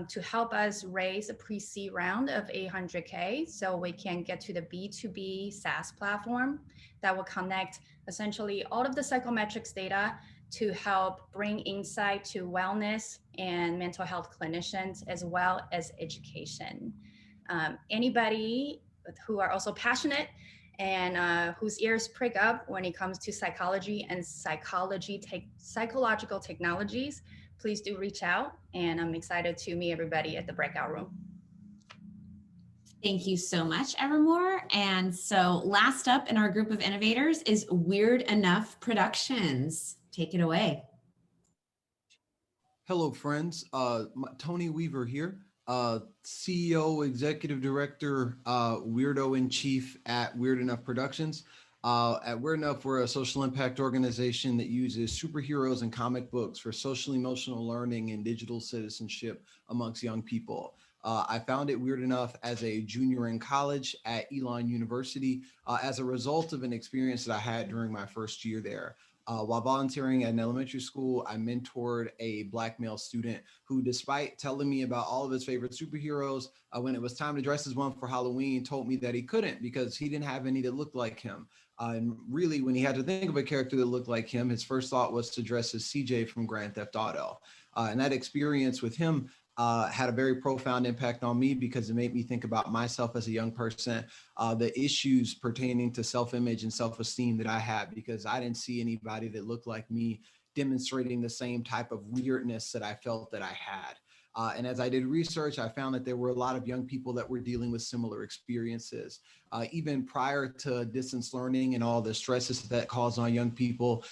to help us raise a pre-seed round of 800K so we can get to the B2B SaaS platform that will connect essentially all of the psychometrics data to help bring insight to wellness and mental health clinicians as well as education. Anybody who are also passionate and whose ears prick up when it comes to psychology and psychological technologies, please do reach out. And I'm excited to meet everybody at the breakout room. Thank you so much, Evermore. And so last up in our group of innovators is Weird Enough Productions. Take it away. Hello, friends. Tony Weaver here. CEO, Executive Director, Weirdo in Chief at Weird Enough Productions. At Weird Enough, we're a social impact organization that uses superheroes and comic books for social emotional learning and digital citizenship amongst young people. I founded Weird Enough as a junior in college at Elon University as a result of an experience that I had during my first year there. While volunteering at an elementary school, I mentored a Black male student who, despite telling me about all of his favorite superheroes, when it was time to dress as one for Halloween, told me that he couldn't because he didn't have any that looked like him. And really, when he had to think of a character that looked like him, his first thought was to dress as CJ from Grand Theft Auto. And that experience with him had a very profound impact on me because it made me think about myself as a young person, the issues pertaining to self-image and self-esteem that I had because I didn't see anybody that looked like me demonstrating the same type of weirdness that I felt that I had. And as I did research, I found that there were a lot of young people that were dealing with similar experiences. Even prior to distance learning and all the stresses that caused on young people,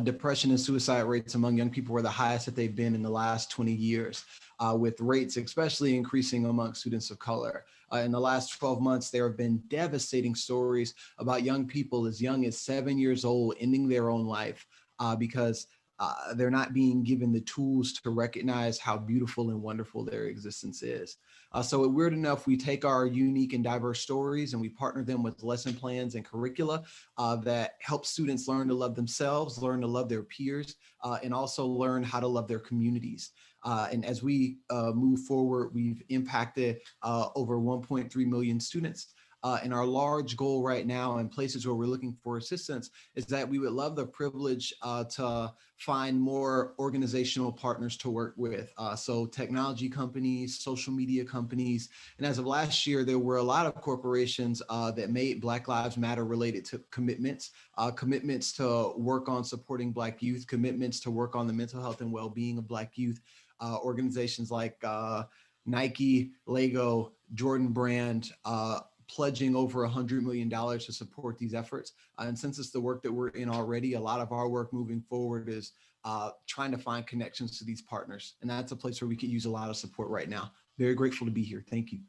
depression and suicide rates among young people were the highest that they've been in the last 20 years. With rates especially increasing among students of color. In the last 12 months, there have been devastating stories about young people as young as 7 years old ending their own life because they're not being given the tools to recognize how beautiful and wonderful their existence is. So at Weird Enough, we take our unique and diverse stories and we partner them with lesson plans and curricula that help students learn to love themselves, learn to love their peers, and also learn how to love their communities. And as we move forward, we've impacted over 1.3 million students. And our large goal right now in places where we're looking for assistance is that we would love the privilege to find more organizational partners to work with. So technology companies, social media companies. And as of last year, there were a lot of corporations that made Black Lives Matter related to commitments, commitments to work on supporting Black youth, commitments to work on the mental health and well-being of Black youth. Organizations like Nike, Lego, Jordan Brand, pledging over $100 million to support these efforts. And since it's the work that we're in already, a lot of our work moving forward is trying to find connections to these partners. And that's a place where we could use a lot of support right now. Very grateful to be here. Thank you.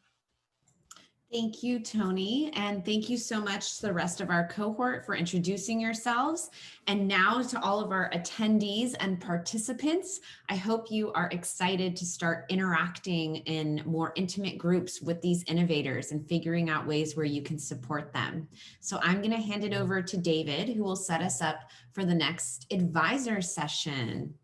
Thank you, Tony. And thank you so much to the rest of our cohort for introducing yourselves. And now to all of our attendees and participants, I hope you are excited to start interacting in more intimate groups with these innovators and figuring out ways where you can support them. So I'm going to hand it over to David, who will set us up for the next advisor session.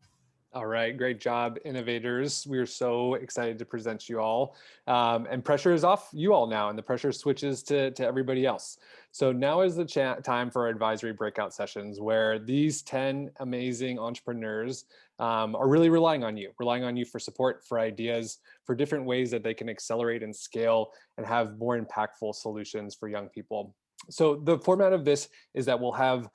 All right, great job, innovators. We are so excited to present you all. And pressure is off you all now, and the pressure switches to everybody else. So now is the time for our advisory breakout sessions, where these 10 amazing entrepreneurs are really relying on you for support, for ideas, for different ways that they can accelerate and scale and have more impactful solutions for young people. So the format of this is that we'll have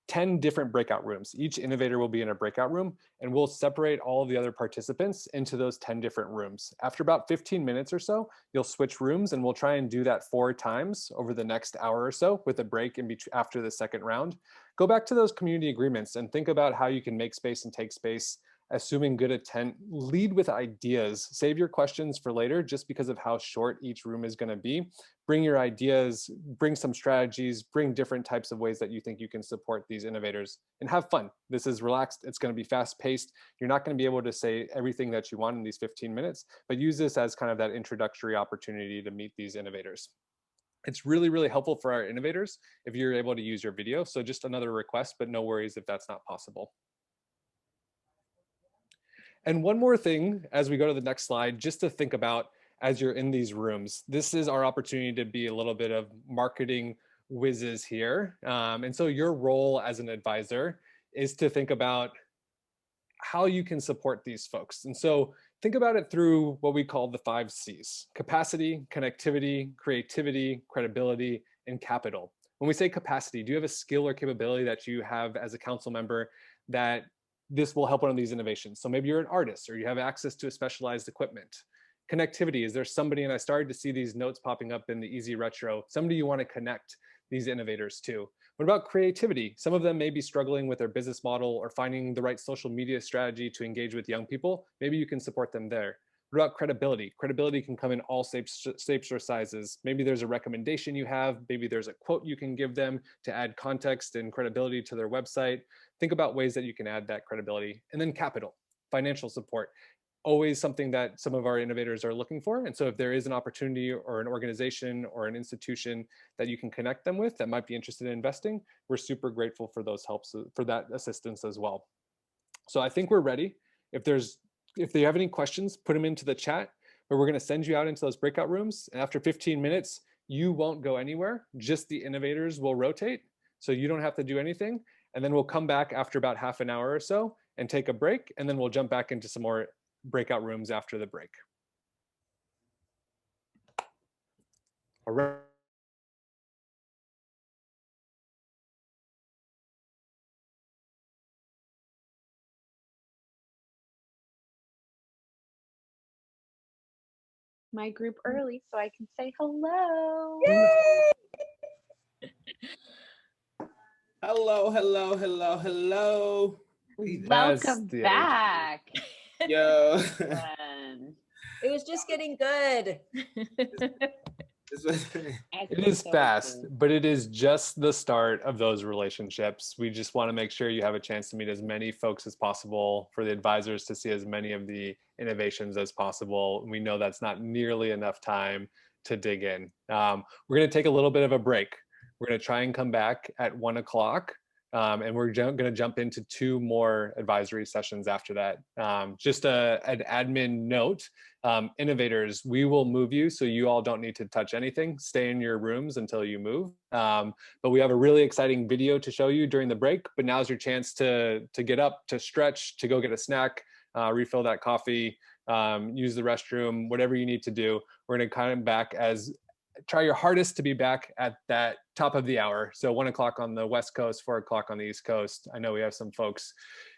10 different breakout rooms. Each innovator will be in a breakout room, and we'll separate all of the other participants into those 10 different rooms. After about 15 minutes or so, you'll switch rooms, and we'll try and do that 4 times over the next hour or so with a break in between after the second round. Go back to those community agreements and think about how you can make space and take space, assuming good intent. Lead with ideas. Save your questions for later just because of how short each room is going to be. Bring your ideas, bring some strategies, bring different types of ways that you think you can support these innovators, and have fun. This is relaxed. It's going to be fast paced. You're not going to be able to say everything that you want in these 15 minutes, but use this as kind of that introductory opportunity to meet these innovators. It's really, really helpful for our innovators if you're able to use your video. So just another request, but no worries if that's not possible. And one more thing, as we go to the next slide, just to think about as you're in these rooms. This is our opportunity to be a little bit of marketing whizzes here. And so your role as an advisor is to think about how you can support these folks. And so think about it through what we call the 5 C's: capacity, connectivity, creativity, credibility, and capital. When we say capacity, do you have a skill or capability that you have as a council member that this will help one of these innovations? So maybe you're an artist or you have access to a specialized equipment. Connectivity, is there somebody, and I started to see these notes popping up in the Easy Retro, somebody you want to connect these innovators to? What about creativity? Some of them may be struggling with their business model or finding the right social media strategy to engage with young people. Maybe you can support them there. What about credibility? Credibility can come in all shapes or sizes. Maybe there's a recommendation you have, maybe there's a quote you can give them to add context and credibility to their website. Think about ways that you can add that credibility. And then capital, financial support. Always something that some of our innovators are looking for. And so if there is an opportunity or an organization or an institution that you can connect them with that might be interested in investing, we're super grateful for those helps, for that assistance as well. So I think we're ready. If you have any questions, put them into the chat, but we're going to send you out into those breakout rooms. And after 15 minutes, you won't go anywhere. Just the innovators will rotate. So you don't have to do anything. And then we'll come back after about half an hour or so and take a break. And then we'll jump back into some more breakout rooms after the break. All right. My group early so I can say hello. Hello, hello, hello, hello. Welcome back. Yo. It was just getting good. It is fast, but it is just the start of those relationships. We just want to make sure you have a chance to meet as many folks as possible, for the advisors to see as many of the innovations as possible. We know that's not nearly enough time to dig in. We're going to take a little bit of a break. We're going to try and come back at 1 o'clock. And we're going to jump into 2 more advisory sessions after that. Just an admin note, innovators, we will move you, so you all don't need to touch anything. Stay in your rooms until you move. But we have a really exciting video to show you during the break, but now's your chance to get up, to stretch, to go get a snack, refill that coffee, use the restroom, whatever you need to do. We're going to come back try your hardest to be back at that top of the hour. So 1 o'clock on the West Coast, 4 o'clock on the East Coast. I know we have some folks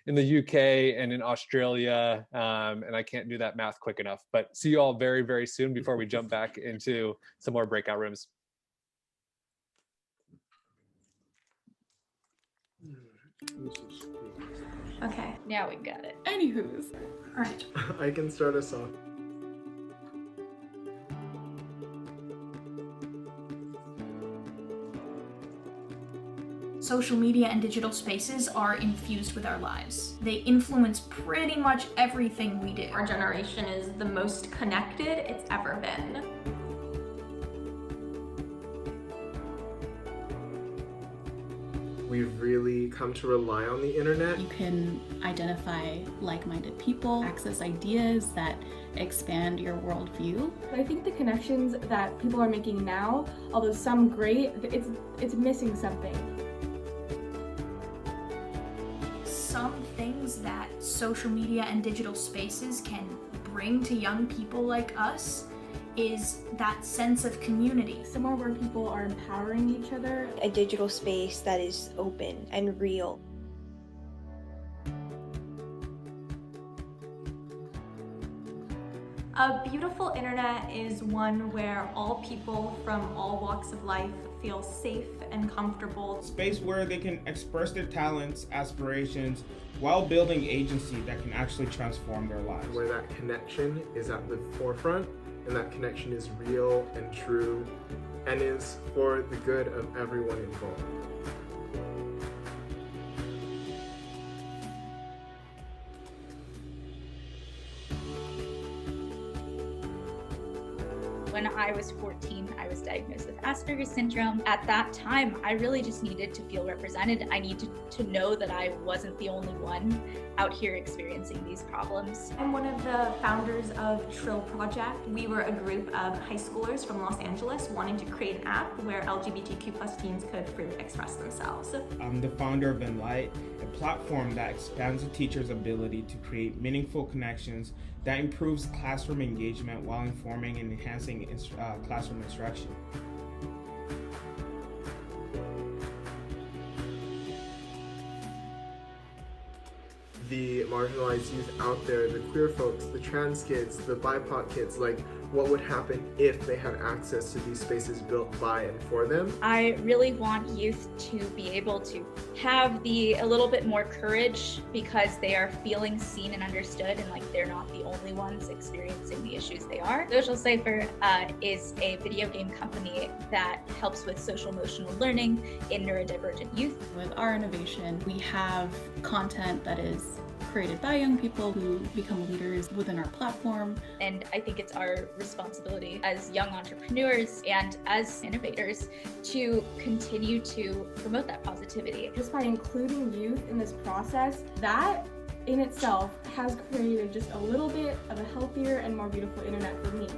in the UK and in Australia, and I can't do that math quick enough, but see you all very, very soon before we jump back into some more breakout rooms. Okay. Now we've got it. Anywho's. All right. I can start us off. Social media and digital spaces are infused with our lives. They influence pretty much everything we do. Our generation is the most connected it's ever been. We've really come to rely on the internet. You can identify like-minded people, access ideas that expand your worldview. I think the connections that people are making now, although some great, it's missing something. Some things that social media and digital spaces can bring to young people like us is that sense of community. Somewhere where people are empowering each other. A digital space that is open and real. A beautiful internet is one where all people from all walks of life feel safe and comfortable. Space where they can express their talents, aspirations, while building agency that can actually transform their lives. Where that connection is at the forefront, and that connection is real and true, and is for the good of everyone involved. When I was 14, I was diagnosed with Asperger's syndrome. At that time, I really just needed to feel represented. I needed to know that I wasn't the only one out here experiencing these problems. I'm one of the founders of Trill Project. We were a group of high schoolers from Los Angeles wanting to create an app where LGBTQ+ teens could freely express themselves. I'm the founder of Enlight, a platform that expands a teacher's ability to create meaningful connections that improves classroom engagement while informing and enhancing classroom instruction. The marginalized youth out there, the queer folks, the trans kids, the BIPOC kids, like what would happen if they had access to these spaces built by and for them? I really want youth to be able to have a little bit more courage because they are feeling seen and understood, and like they're not the only ones experiencing the issues they are. Social Cipher is a video game company that helps with social emotional learning in neurodivergent youth. With our innovation, we have content that is created by young people who become leaders within our platform. And I think it's our responsibility as young entrepreneurs and as innovators to continue to promote that positivity. Just by including youth in this process, that in itself has created just a little bit of a healthier and more beautiful internet for me.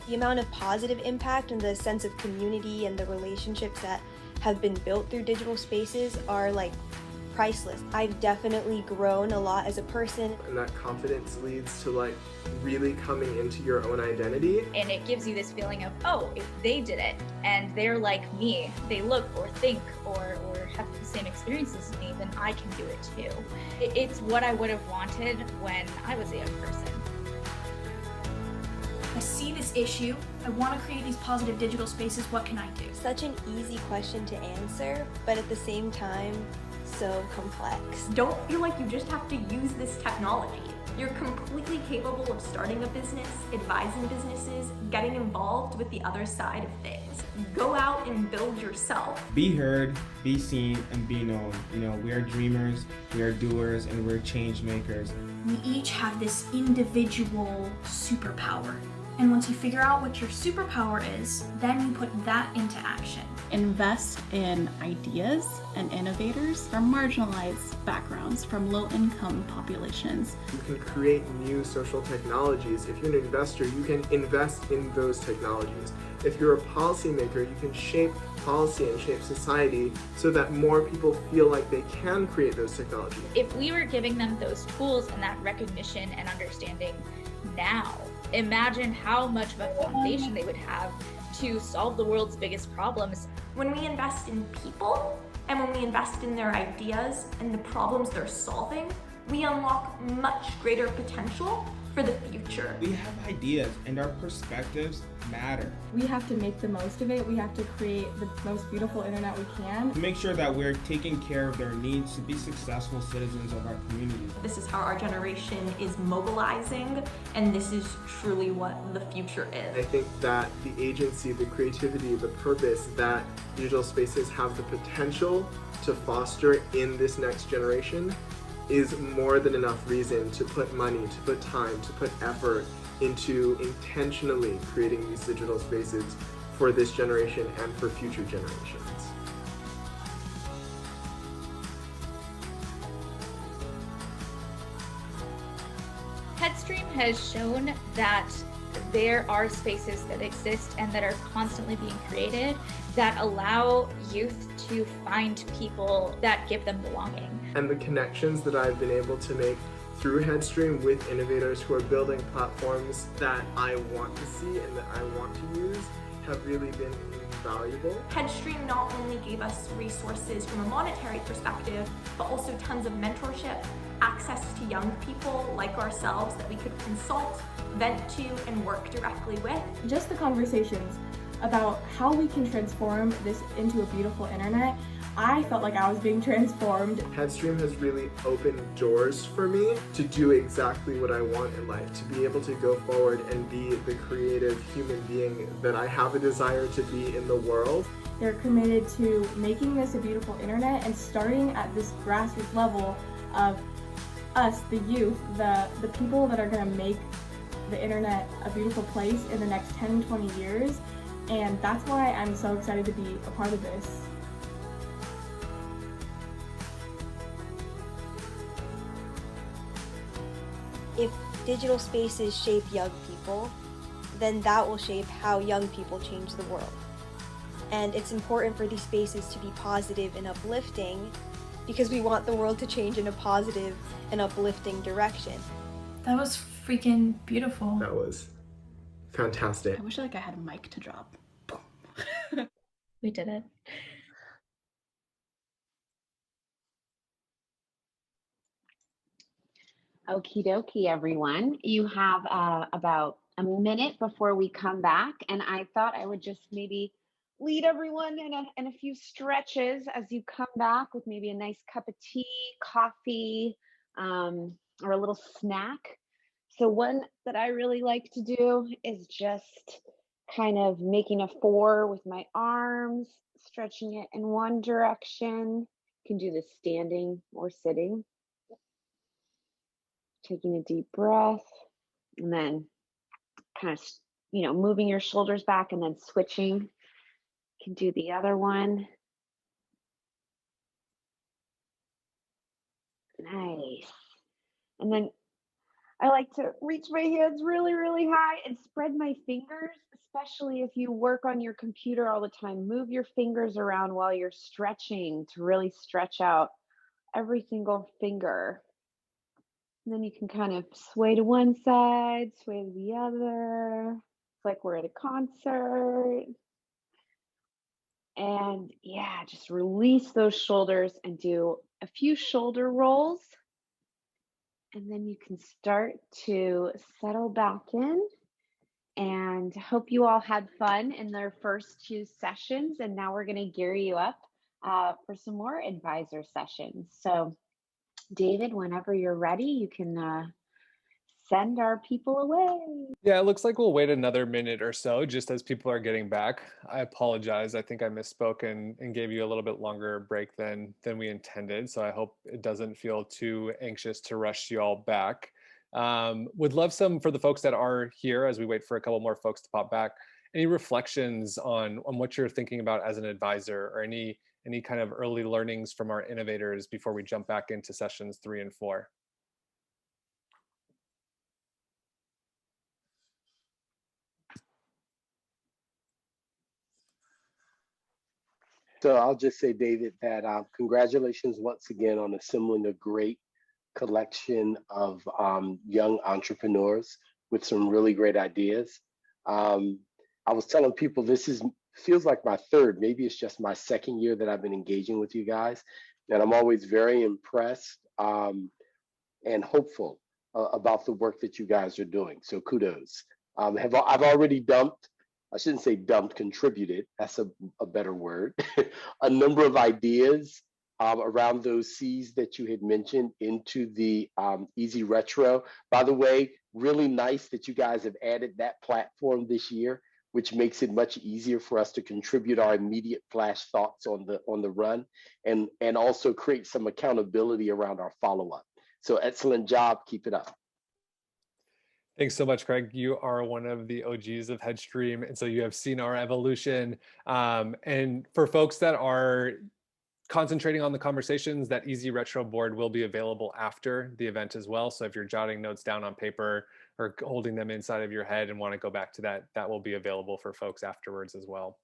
The amount of positive impact and the sense of community and the relationships that have been built through digital spaces are like priceless. I've definitely grown a lot as a person. And that confidence leads to like really coming into your own identity. And it gives you this feeling of, oh, if they did it and they're like me, they look or think or have the same experiences as me, then I can do it too. It's what I would have wanted when I was a young person. I see this issue. I want to create these positive digital spaces. What can I do? Such an easy question to answer, but at the same time, so complex. Don't feel like you just have to use this technology. You're completely capable of starting a business, advising businesses, getting involved with the other side of things. Go out and build yourself. Be heard, be seen, and be known. You know, we are dreamers, we are doers, and we're change makers. We each have this individual superpower. And once you figure out what your superpower is, then you put that into action. Invest in ideas and innovators from marginalized backgrounds, from low-income populations. You can create new social technologies. If you're an investor, you can invest in those technologies. If you're a policymaker, you can shape policy and shape society so that more people feel like they can create those technologies. If we were giving them those tools and that recognition and understanding now, imagine how much of a foundation they would have to solve the world's biggest problems. When we invest in people and when we invest in their ideas and the problems they're solving, we unlock much greater potential for the future. We have ideas and our perspectives matter. We have to make the most of it. We have to create the most beautiful internet we can. To make sure that we're taking care of their needs to be successful citizens of our community. This is how our generation is mobilizing, and this is truly what the future is. I think that the agency, the creativity, the purpose that digital spaces have the potential to foster in this next generation is more than enough reason to put money, to put time, to put effort into intentionally creating these digital spaces for this generation and for future generations. Headstream has shown that there are spaces that exist and that are constantly being created that allow youth to find people that give them belonging. And the connections that I've been able to make through Headstream with innovators who are building platforms that I want to see and that I want to use have really been invaluable. Headstream not only gave us resources from a monetary perspective, but also tons of mentorship, access to young people like ourselves that we could consult, vent to, and work directly with. Just the conversations about how we can transform this into a beautiful internet, I felt like I was being transformed. Headstream has really opened doors for me to do exactly what I want in life, to be able to go forward and be the creative human being that I have a desire to be in the world. They're committed to making this a beautiful internet and starting at this grassroots level of us, the youth, the people that are going to make the internet a beautiful place in the next 10, 20 years. And that's why I'm so excited to be a part of this. If digital spaces shape young people, then that will shape how young people change the world. And it's important for these spaces to be positive and uplifting because we want the world to change in a positive and uplifting direction. That was freaking beautiful. That was fantastic. I wish I had a mic to drop. We did it. Okie dokie, everyone. You have about a minute before we come back, and I thought I would just maybe lead everyone in a few stretches as you come back with maybe a nice cup of tea, coffee, or a little snack. So one that I really like to do is just kind of making a 4 with my arms, stretching it in one direction. You can do this standing or sitting. Taking a deep breath and then kind of, moving your shoulders back and then switching. You can do the other one. Nice. And then I like to reach my hands really, really high and spread my fingers, especially if you work on your computer all the time. Move your fingers around while you're stretching to really stretch out every single finger. And then you can kind of sway to one side, sway to the other. It's like we're at a concert. And yeah, just release those shoulders and do a few shoulder rolls. And then you can start to settle back in. And hope you all had fun in their first 2 sessions. And now we're going to gear you up for some more advisor sessions. So David, whenever you're ready, you can send our people away. Yeah, it looks like we'll wait another minute or so just as people are getting back. I apologize. I think I misspoke and gave you a little bit longer break than we intended. So I hope it doesn't feel too anxious to rush you all back. Would love some for the folks that are here as we wait for a couple more folks to pop back. Any reflections on what you're thinking about as an advisor, or any kind of early learnings from our innovators before we jump back into sessions 3 and 4? So I'll just say, David, that congratulations once again on assembling a great collection of young entrepreneurs with some really great ideas. I was telling people feels like my 3rd, maybe it's just my 2nd year that I've been engaging with you guys. And I'm always very impressed and hopeful about the work that you guys are doing. So kudos. I've already dumped, I shouldn't say dumped, contributed, that's a better word, a number of ideas around those C's that you had mentioned into the Easy Retro. By the way, really nice that you guys have added that platform this year, which makes it much easier for us to contribute our immediate flash thoughts on the run, and also create some accountability around our follow-up. So excellent job, keep it up. Thanks so much, Craig. You are one of the OGs of Headstream, and so you have seen our evolution. And for folks that are concentrating on the conversations, that Easy Retro board will be available after the event as well. So if you're jotting notes down on paper or holding them inside of your head and want to go back to that, that will be available for folks afterwards as well.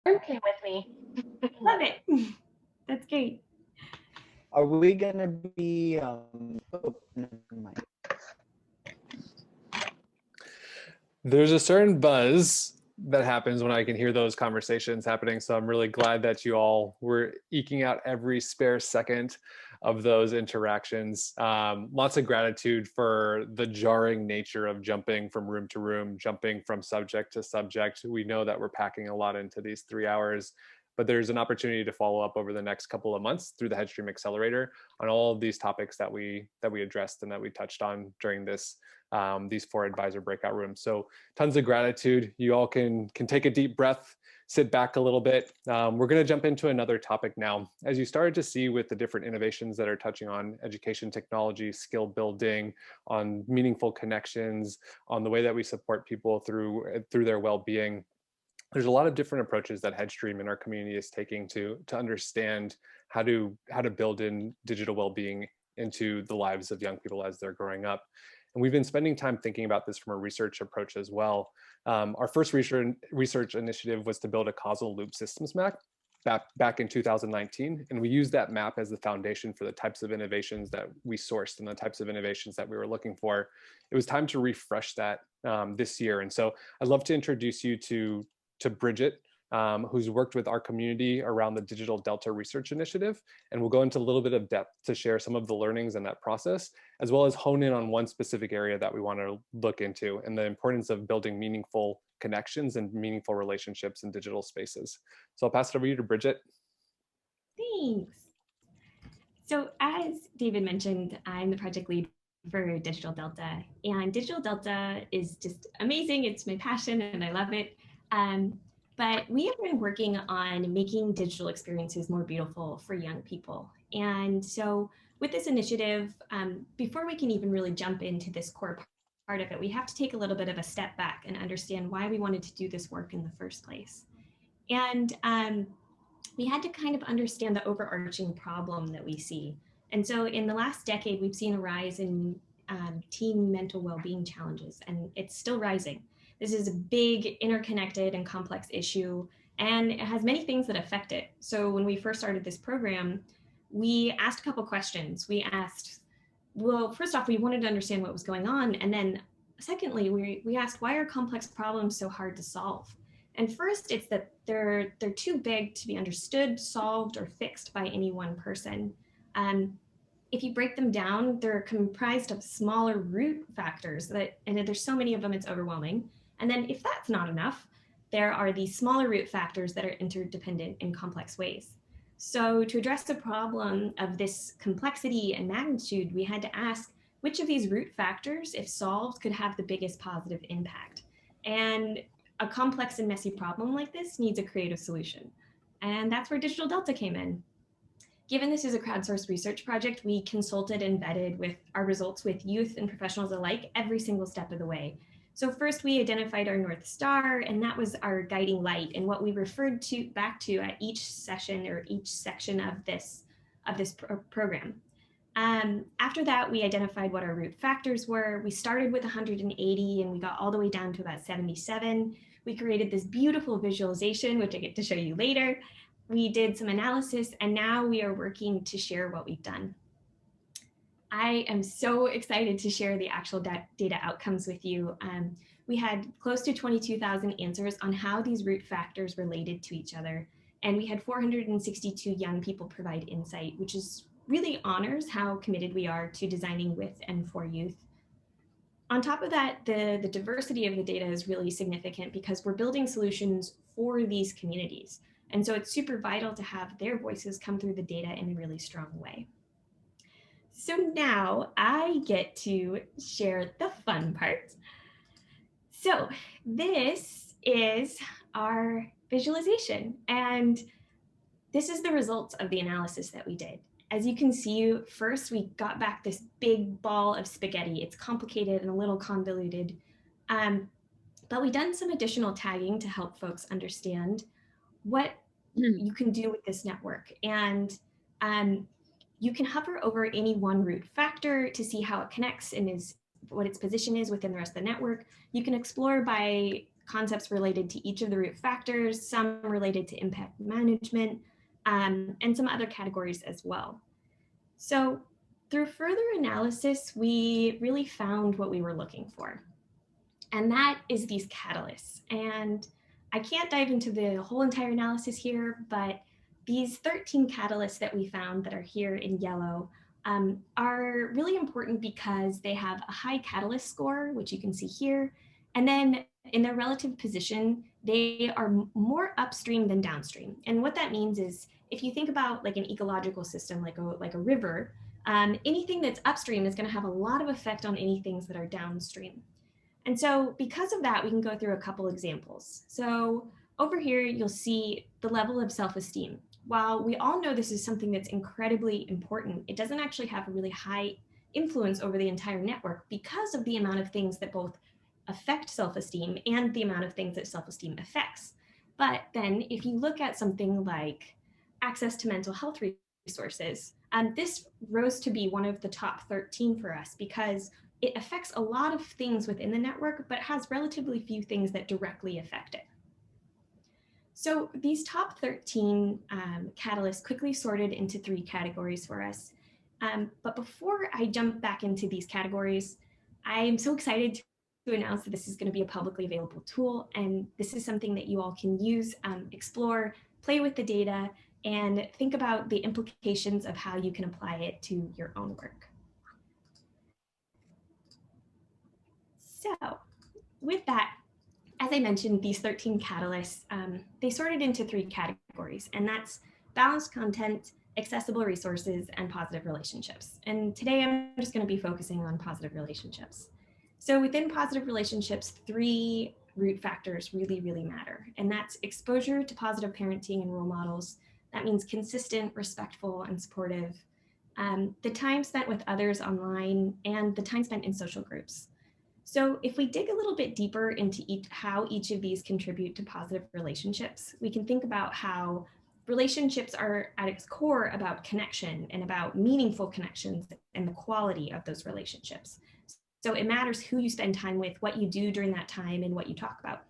Okay with me. Love it. That's great. Are we gonna be oh, never mind. There's a certain buzz that happens when I can hear those conversations happening. So I'm really glad that you all were eking out every spare second of those interactions. Lots of gratitude for the jarring nature of jumping from room to room, jumping from subject to subject. We know that we're packing a lot into these 3 hours, but there's an opportunity to follow up over the next couple of months through the Headstream Accelerator on all of these topics that we addressed and that we touched on during this these 4 advisor breakout rooms. So tons of gratitude. You all can take a deep breath, sit back a little bit. We're going to jump into another topic now. As you started to see with the different innovations that are touching on education technology, skill building, on meaningful connections, on the way that we support people through their well-being, there's a lot of different approaches that Headstream and our community is taking to understand how to build in digital well-being into the lives of young people as they're growing up. And we've been spending time thinking about this from a research approach as well. Our first research initiative was to build a causal loop systems map back in 2019. And we used that map as the foundation for the types of innovations that we sourced and the types of innovations that we were looking for. It was time to refresh that this year. And so I'd love to introduce you to Bridget, who's worked with our community around the Digital Delta Research Initiative. And we'll go into a little bit of depth to share some of the learnings in that process, as well as hone in on one specific area that we want to look into and the importance of building meaningful connections and meaningful relationships in digital spaces. So I'll pass it over to you to Bridget. Thanks. So as David mentioned, I'm the project lead for Digital Delta, and Digital Delta is just amazing. It's my passion and I love it. But we have been working on making digital experiences more beautiful for young people. And so with this initiative, before we can even really jump into this core part of it, we have to take a little bit of a step back and understand why we wanted to do this work in the first place. And we had to kind of understand the overarching problem that we see. And so in the last decade, we've seen a rise in teen mental well-being challenges, and it's still rising. This is a big, interconnected, and complex issue, and it has many things that affect it. So when we first started this program, we asked a couple questions. We asked, well, first off, we wanted to understand what was going on. And then secondly, we asked, why are complex problems so hard to solve? And first, it's that they're too big to be understood, solved, or fixed by any one person. If you break them down, they're comprised of smaller root factors and there's so many of them, it's overwhelming. And then if that's not enough, there are these smaller root factors that are interdependent in complex ways. So to address the problem of this complexity and magnitude, we had to ask which of these root factors, if solved, could have the biggest positive impact. And a complex and messy problem like this needs a creative solution. And that's where Digital Delta came in. Given this is a crowdsourced research project, we consulted and vetted with our results with youth and professionals alike every single step of the way. So first we identified our North Star, and that was our guiding light and what we referred back to at each session or each section of this program. After that, we identified what our root factors were. We started with 180 and we got all the way down to about 77. We created this beautiful visualization, which I get to show you later. We did some analysis, and now we are working to share what we've done. I am so excited to share the actual data outcomes with you. We had close to 22,000 answers on how these root factors related to each other. And we had 462 young people provide insight, which is really honors how committed we are to designing with and for youth. On top of that, the diversity of the data is really significant because we're building solutions for these communities. And so it's super vital to have their voices come through the data in a really strong way. So now I get to share the fun part. So this is our visualization, and this is the results of the analysis that we did. As you can see, first we got back this big ball of spaghetti. It's complicated and a little convoluted, but we done some additional tagging to help folks understand what you can do with this network. And you can hover over any one root factor to see how it connects and what its position is within the rest of the network. You can explore by concepts related to each of the root factors, some related to impact management, and some other categories as well. So through further analysis, we really found what we were looking for. And that is these catalysts. And I can't dive into the whole entire analysis here, but these 13 catalysts that we found that are here in yellow are really important because they have a high catalyst score, which you can see here. And then in their relative position, they are more upstream than downstream. And what that means is if you think about like an ecological system, like a river, anything that's upstream is going to have a lot of effect on any things that are downstream. And so because of that, we can go through a couple examples. So over here, you'll see the level of self-esteem. While we all know this is something that's incredibly important, it doesn't actually have a really high influence over the entire network because of the amount of things that both affect self-esteem and the amount of things that self-esteem affects. But then if you look at something like access to mental health resources, this rose to be one of the top 13 for us because it affects a lot of things within the network, but has relatively few things that directly affect it. So these top 13 catalysts quickly sorted into 3 categories for us. But before I jump back into these categories, I'm so excited to announce that this is going to be a publicly available tool. And this is something that you all can use, explore, play with the data, and think about the implications of how you can apply it to your own work. So with that, as I mentioned, these 13 catalysts, they sorted into 3 categories, and that's balanced content, accessible resources, and positive relationships. And today I'm just going to be focusing on positive relationships. So within positive relationships, 3 root factors really, really matter, and that's exposure to positive parenting and role models. That means consistent, respectful, and supportive. The time spent with others online, and the time spent in social groups. So if we dig a little bit deeper into how each of these contribute to positive relationships, we can think about how relationships are at its core about connection and about meaningful connections and the quality of those relationships. So it matters who you spend time with, what you do during that time, and what you talk about.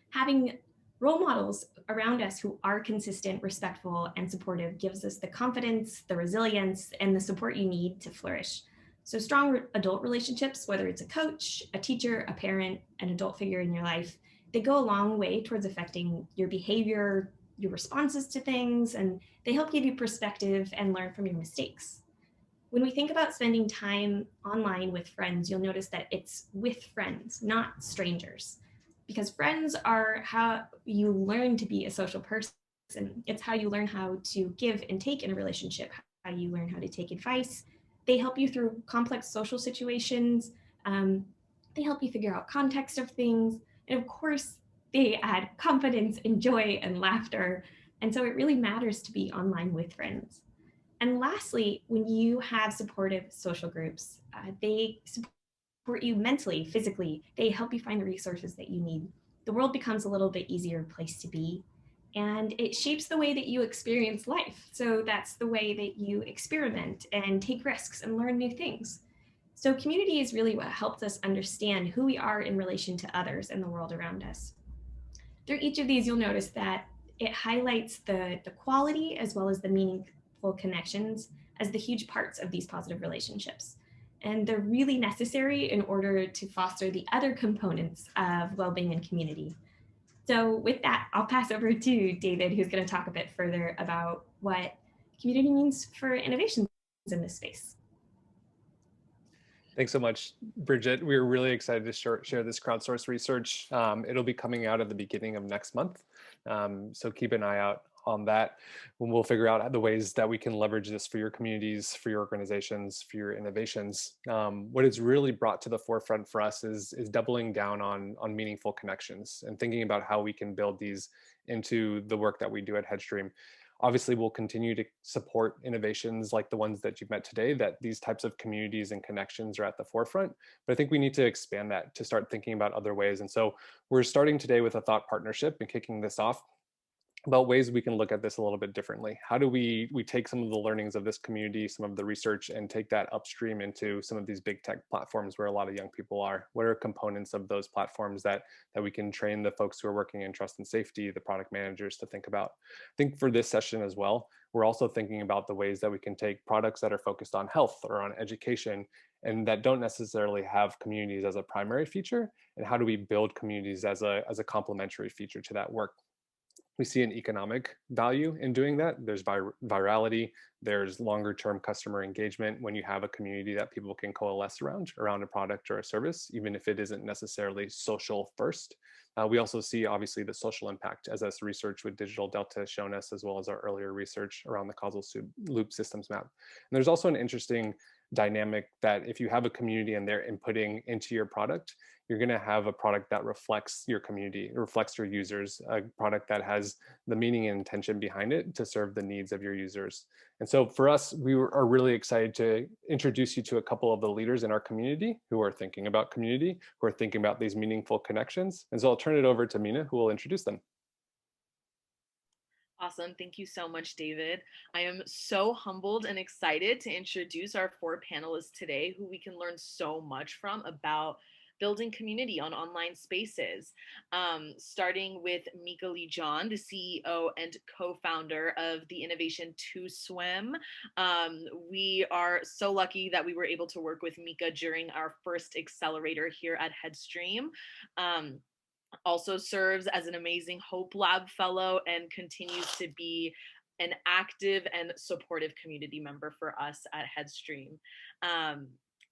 Having role models around us who are consistent, respectful, and supportive gives us the confidence, the resilience, and the support you need to flourish. So strong adult relationships, whether it's a coach, a teacher, a parent, an adult figure in your life, they go a long way towards affecting your behavior, your responses to things, and they help give you perspective and learn from your mistakes. When we think about spending time online with friends, you'll notice that it's with friends, not strangers, because friends are how you learn to be a social person. It's how you learn how to give and take in a relationship, how you learn how to take advice. They help you through complex social situations. They help you figure out context of things. And of course, they add confidence and joy and laughter. And so it really matters to be online with friends. And lastly, when you have supportive social groups, they support you mentally, physically. They help you find the resources that you need. The world becomes a little bit easier place to be. and it shapes the way that you experience life. So that's the way that you experiment and take risks and learn new things. So community is really what helps us understand who we are in relation to others and the world around us. Through each of these, you'll notice that it highlights the quality as well as the meaningful connections as the huge parts of these positive relationships. And they're really necessary in order to foster the other components of well-being and community. So with that, I'll pass over to David, who's going to talk a bit further about what community means for innovations in this space. Thanks so much, Bridget. We're really excited to share this crowdsourced research. It'll be coming out at the beginning of next month. So keep an eye out on that when we'll figure out the ways that we can leverage this for your communities, for your organizations, for your innovations. What it's really brought to the forefront for us is doubling down on meaningful connections and thinking about how we can build these into the work that we do at Headstream. Obviously, we'll continue to support innovations like the ones that you've met today, that these types of communities and connections are at the forefront. But I think we need to expand that to start thinking about other ways. And so we're starting today with a thought partnership and kicking this off about ways we can look at this a little bit differently. How do we take some of the learnings of this community, some of the research, and take that upstream into some of these big tech platforms where a lot of young people are? What are components of those platforms that we can train the folks who are working in trust and safety, the product managers, to think about? I think for this session as well, we're also thinking about the ways that we can take products that are focused on health or on education and that don't necessarily have communities as a primary feature, and how do we build communities as a complementary feature to that work? We see an economic value in doing that. There's virality, there's longer term customer engagement when you have a community that people can coalesce around a product or a service, even if it isn't necessarily social first. We also see obviously the social impact, as this research with Digital Delta has shown us, as well as our earlier research around the causal loop systems map. And there's also an interesting dynamic that if you have a community and they're inputting into your product, you're going to have a product that reflects your community, reflects your users, a product that has the meaning and intention behind it to serve the needs of your users. And so for us, we are really excited to introduce you to a couple of the leaders in our community who are thinking about community, who are thinking about these meaningful connections. And so I'll turn it over to Mina, who will introduce them. Awesome. Thank you so much, David. I am so humbled and excited to introduce our 4 panelists today who we can learn so much from about building community on online spaces. Starting with Mika Lee John, the CEO and co-founder of the innovation To Swim. We are so lucky that we were able to work with Mika during our first Accelerator here at Headstream. Also serves as an amazing Hope Lab fellow and continues to be an active and supportive community member for us at Headstream.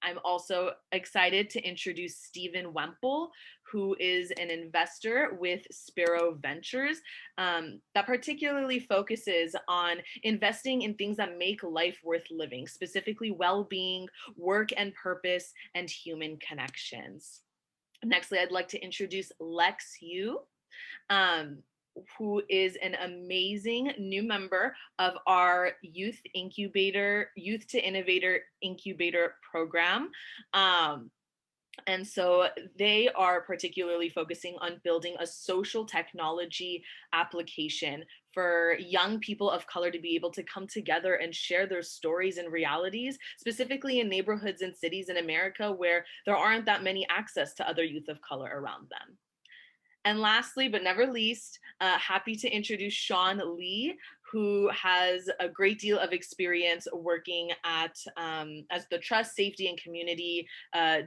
I'm also excited to introduce Stephen Wempel, who is an investor with Sparrow Ventures that particularly focuses on investing in things that make life worth living, specifically well-being, work and purpose, and human connections. Nextly, I'd like to introduce Lex Yu, who is an amazing new member of our Youth to Innovator Incubator program. And so they are particularly focusing on building a social technology application for young people of color to be able to come together and share their stories and realities, specifically in neighborhoods and cities in America where there aren't that many access to other youth of color around them. And lastly, but never least, happy to introduce Sean Lee, who has a great deal of experience working at as the Trust, Safety, and Community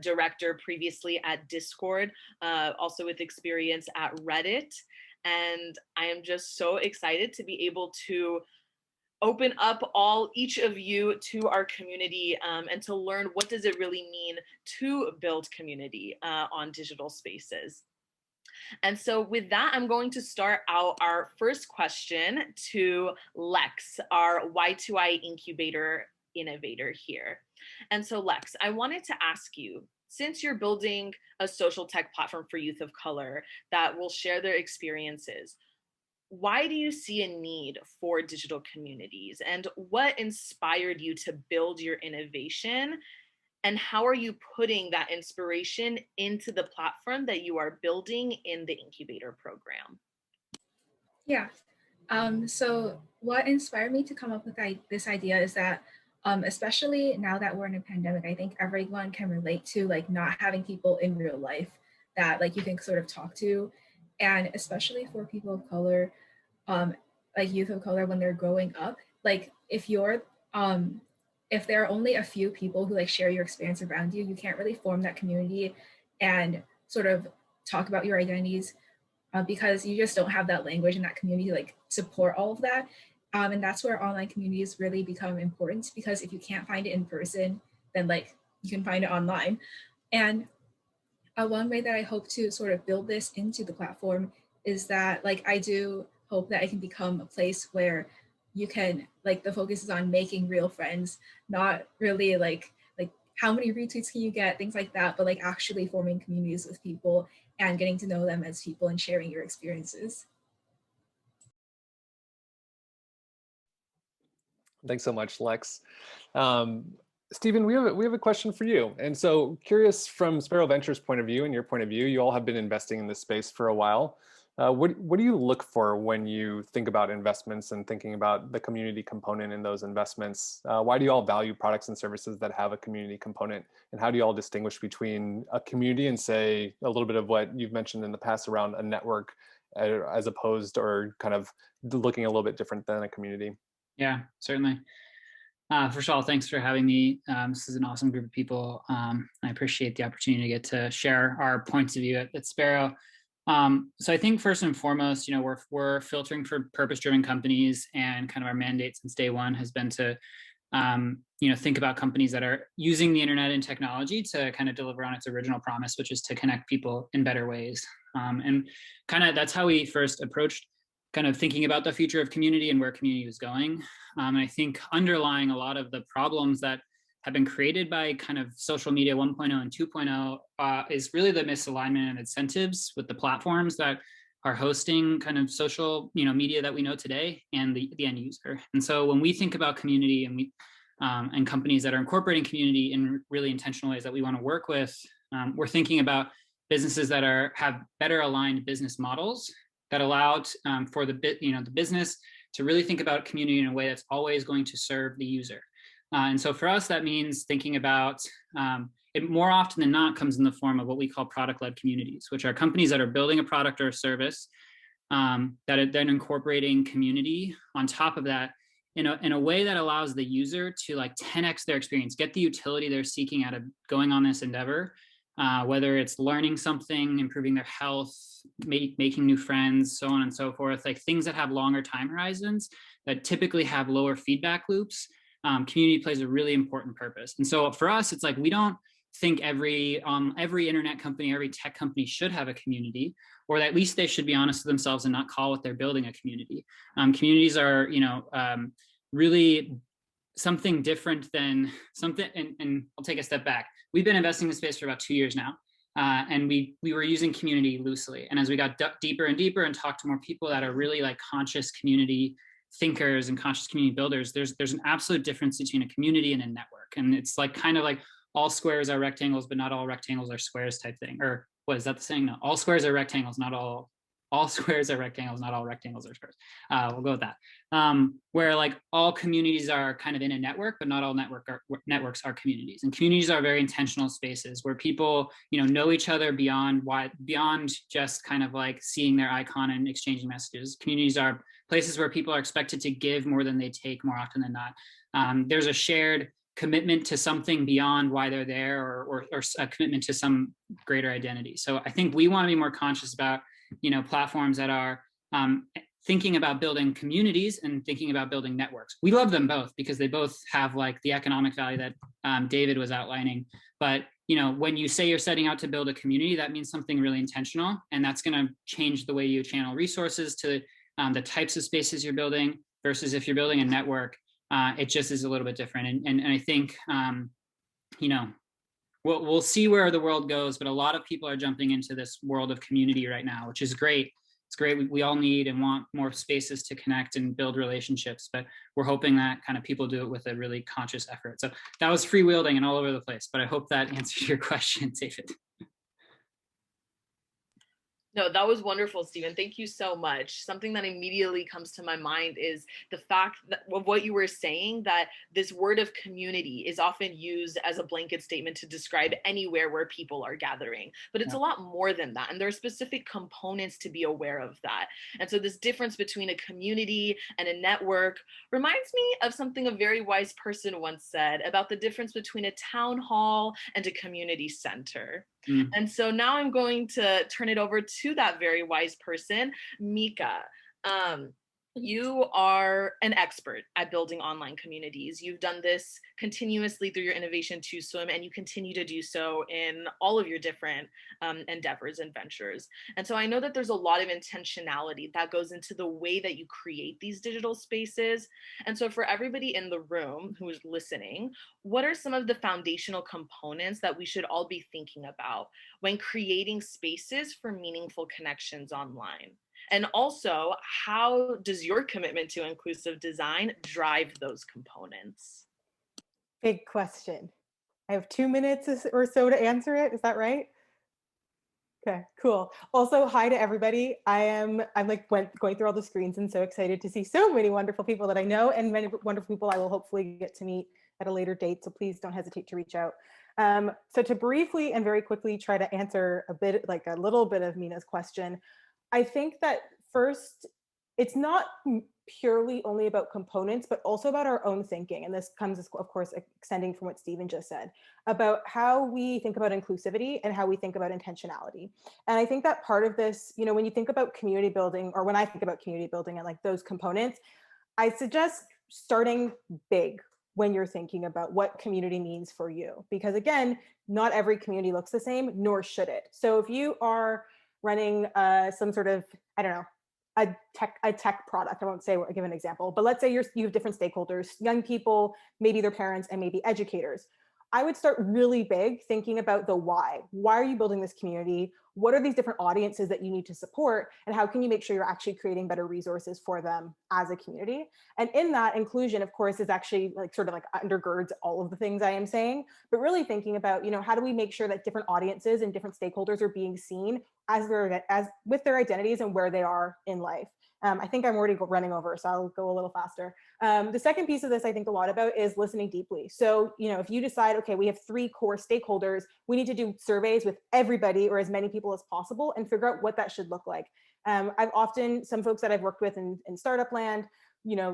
Director previously at Discord, also with experience at Reddit. And I am just so excited to be able to open up each of you to our community and to learn what does it really mean to build community on digital spaces. And so with that, I'm going to start out our first question to Lex, our Y2I Incubator innovator here. And so Lex, I wanted to ask you, since you're building a social tech platform for youth of color that will share their experiences, why do you see a need for digital communities, and what inspired you to build your innovation? And how are you putting that inspiration into the platform that you are building in the incubator program? Yeah, So what inspired me to come up with this idea is that, especially now that we're in a pandemic, I think everyone can relate to like not having people in real life that like you can sort of talk to, and especially for people of color, like youth of color when they're growing up, like if there are only a few people who like share your experience around you, you can't really form that community and sort of talk about your identities because you just don't have that language and that community to like support all of that. And that's where online communities really become important, because if you can't find it in person, then like you can find it online. And one way that I hope to sort of build this into the platform is that like I do hope that it can become a place where you can like the focus is on making real friends, not really like how many retweets can you get, things like that, but like actually forming communities with people and getting to know them as people and sharing your experiences. Thanks so much, Lex. Stephen, we have a question for you. And so curious from Sparrow Ventures' point of view and your point of view, you all have been investing in this space for a while. What do you look for when you think about investments and thinking about the community component in those investments? Why do you all value products and services that have a community component? And how do you all distinguish between a community and say a little bit of what you've mentioned in the past around a network as opposed or kind of looking a little bit different than a community? Yeah, certainly. First of all, thanks for having me. This is an awesome group of people. I appreciate the opportunity to get to share our points of view at Sparrow. So I think first and foremost, we're filtering for purpose-driven companies, and kind of our mandate since day one has been to, think about companies that are using the internet and technology to kind of deliver on its original promise, which is to connect people in better ways. And kind of that's how we first approached kind of thinking about the future of community and where community was going. And I think underlying a lot of the problems that have been created by kind of social media 1.0 and 2.0 is really the misalignment of incentives with the platforms that are hosting kind of social media that we know today and the end user. And so when we think about community and companies that are incorporating community in really intentional ways that we want to work with, we're thinking about businesses that have better aligned business models that allow for the business to really think about community in a way that's always going to serve the user. And so for us, that means thinking about it more often than not comes in the form of what we call product-led communities, which are companies that are building a product or a service that are then incorporating community on top of that in a way that allows the user to like 10x their experience, get the utility they're seeking out of going on this endeavor, whether it's learning something, improving their health, making new friends, so on and so forth, like things that have longer time horizons that typically have lower feedback loops. Community plays a really important purpose. And so for us, it's like we don't think every internet company, every tech company should have a community, or at least they should be honest with themselves and not call what they're building a community. Communities are, really something different than something, and I'll take a step back. We've been investing in this space for about 2 years now, and we were using community loosely. And as we got deeper and deeper and talked to more people that are really like conscious community thinkers and conscious community builders, there's an absolute difference between a community and a network. And it's like kind of like all squares are rectangles, but not all rectangles are squares type thing. Or what is that the saying? No, all squares are rectangles, not all squares are rectangles, not all rectangles are squares. We'll go with that. Where like all communities are kind of in a network, but not all networks are communities. And communities are very intentional spaces where people, know each other beyond just kind of like seeing their icon and exchanging messages. Communities are places where people are expected to give more than they take more often than not. There's a shared commitment to something beyond why they're there, or a commitment to some greater identity. So I think we want to be more conscious about platforms that are thinking about building communities and thinking about building networks. We love them both because they both have like the economic value that David was outlining. But when you say you're setting out to build a community, that means something really intentional, and that's going to change the way you channel resources to the types of spaces you're building versus if you're building a network. It just is a little bit different. And I think we'll see where the world goes, but a lot of people are jumping into this world of community right now, which is great. It's great. We all need and want more spaces to connect and build relationships, but we're hoping that kind of people do it with a really conscious effort. So that was freewheeling and all over the place, but I hope that answers your question, David. No, that was wonderful, Stephen. Thank you so much. Something that immediately comes to my mind is the fact that of what you were saying, that this word of community is often used as a blanket statement to describe anywhere where people are gathering, but it's a lot more than that. And there are specific components to be aware of that. And so this difference between a community and a network reminds me of something a very wise person once said about the difference between a town hall and a community center. And so now I'm going to turn it over to that very wise person, Mika. You are an expert at building online communities. You've done this continuously through your Innovation to Swim, and you continue to do so in all of your different endeavors and ventures. And so I know that there's a lot of intentionality that goes into the way that you create these digital spaces. And so for everybody in the room who is listening, what are some of the foundational components that we should all be thinking about when creating spaces for meaningful connections online? And also, how does your commitment to inclusive design drive those components? Big question. I have 2 minutes or so to answer it. Is that right? Okay, cool. Also, hi to everybody. I'm like going through all the screens and so excited to see so many wonderful people that I know and many wonderful people I will hopefully get to meet at a later date. So please don't hesitate to reach out. So to briefly and very quickly try to answer a little bit of Mina's question, I think that first, it's not purely only about components, but also about our own thinking. And this comes, of course, extending from what Stephen just said about how we think about inclusivity and how we think about intentionality. And I think that part of this, when you think about community building, or when I think about community building and like those components, I suggest starting big when you're thinking about what community means for you. Because again, not every community looks the same, nor should it. So if you are running some sort of, I don't know, a tech product, I won't say, I'll give an example, but let's say you have different stakeholders, young people, maybe their parents, and maybe educators. I would start really big thinking about the why. Why are you building this community? What are these different audiences that you need to support? And how can you make sure you're actually creating better resources for them as a community? And in that, inclusion, of course, is actually sort of undergirds all of the things I am saying, but really thinking about, how do we make sure that different audiences and different stakeholders are being seen as with their identities and where they are in life. I think I'm already running over, so I'll go a little faster. The second piece of this I think a lot about is listening deeply. So, if you decide, okay, we have 3 core stakeholders, we need to do surveys with everybody or as many people as possible and figure out what that should look like. I've often, some folks that I've worked with in startup land,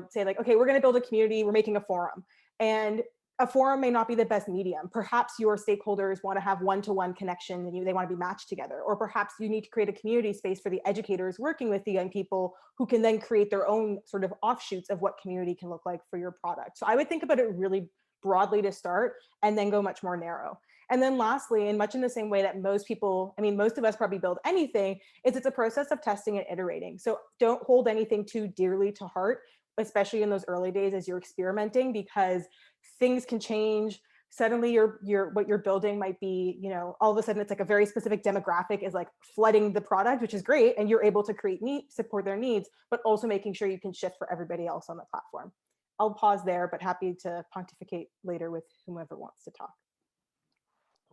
say like, okay, we're going to build a community, we're making a forum. And a forum may not be the best medium. Perhaps your stakeholders want to have one-to-one connection and they want to be matched together. Or perhaps you need to create a community space for the educators working with the young people who can then create their own sort of offshoots of what community can look like for your product. So I would think about it really broadly to start and then go much more narrow. And then lastly, and much in the same way that most of us probably build anything, is it's a process of testing and iterating. So don't hold anything too dearly to heart, especially in those early days as you're experimenting, because things can change. Suddenly what you're building might be, all of a sudden it's like a very specific demographic is like flooding the product, which is great. And you're able to support their needs, but also making sure you can shift for everybody else on the platform. I'll pause there, but happy to pontificate later with whomever wants to talk.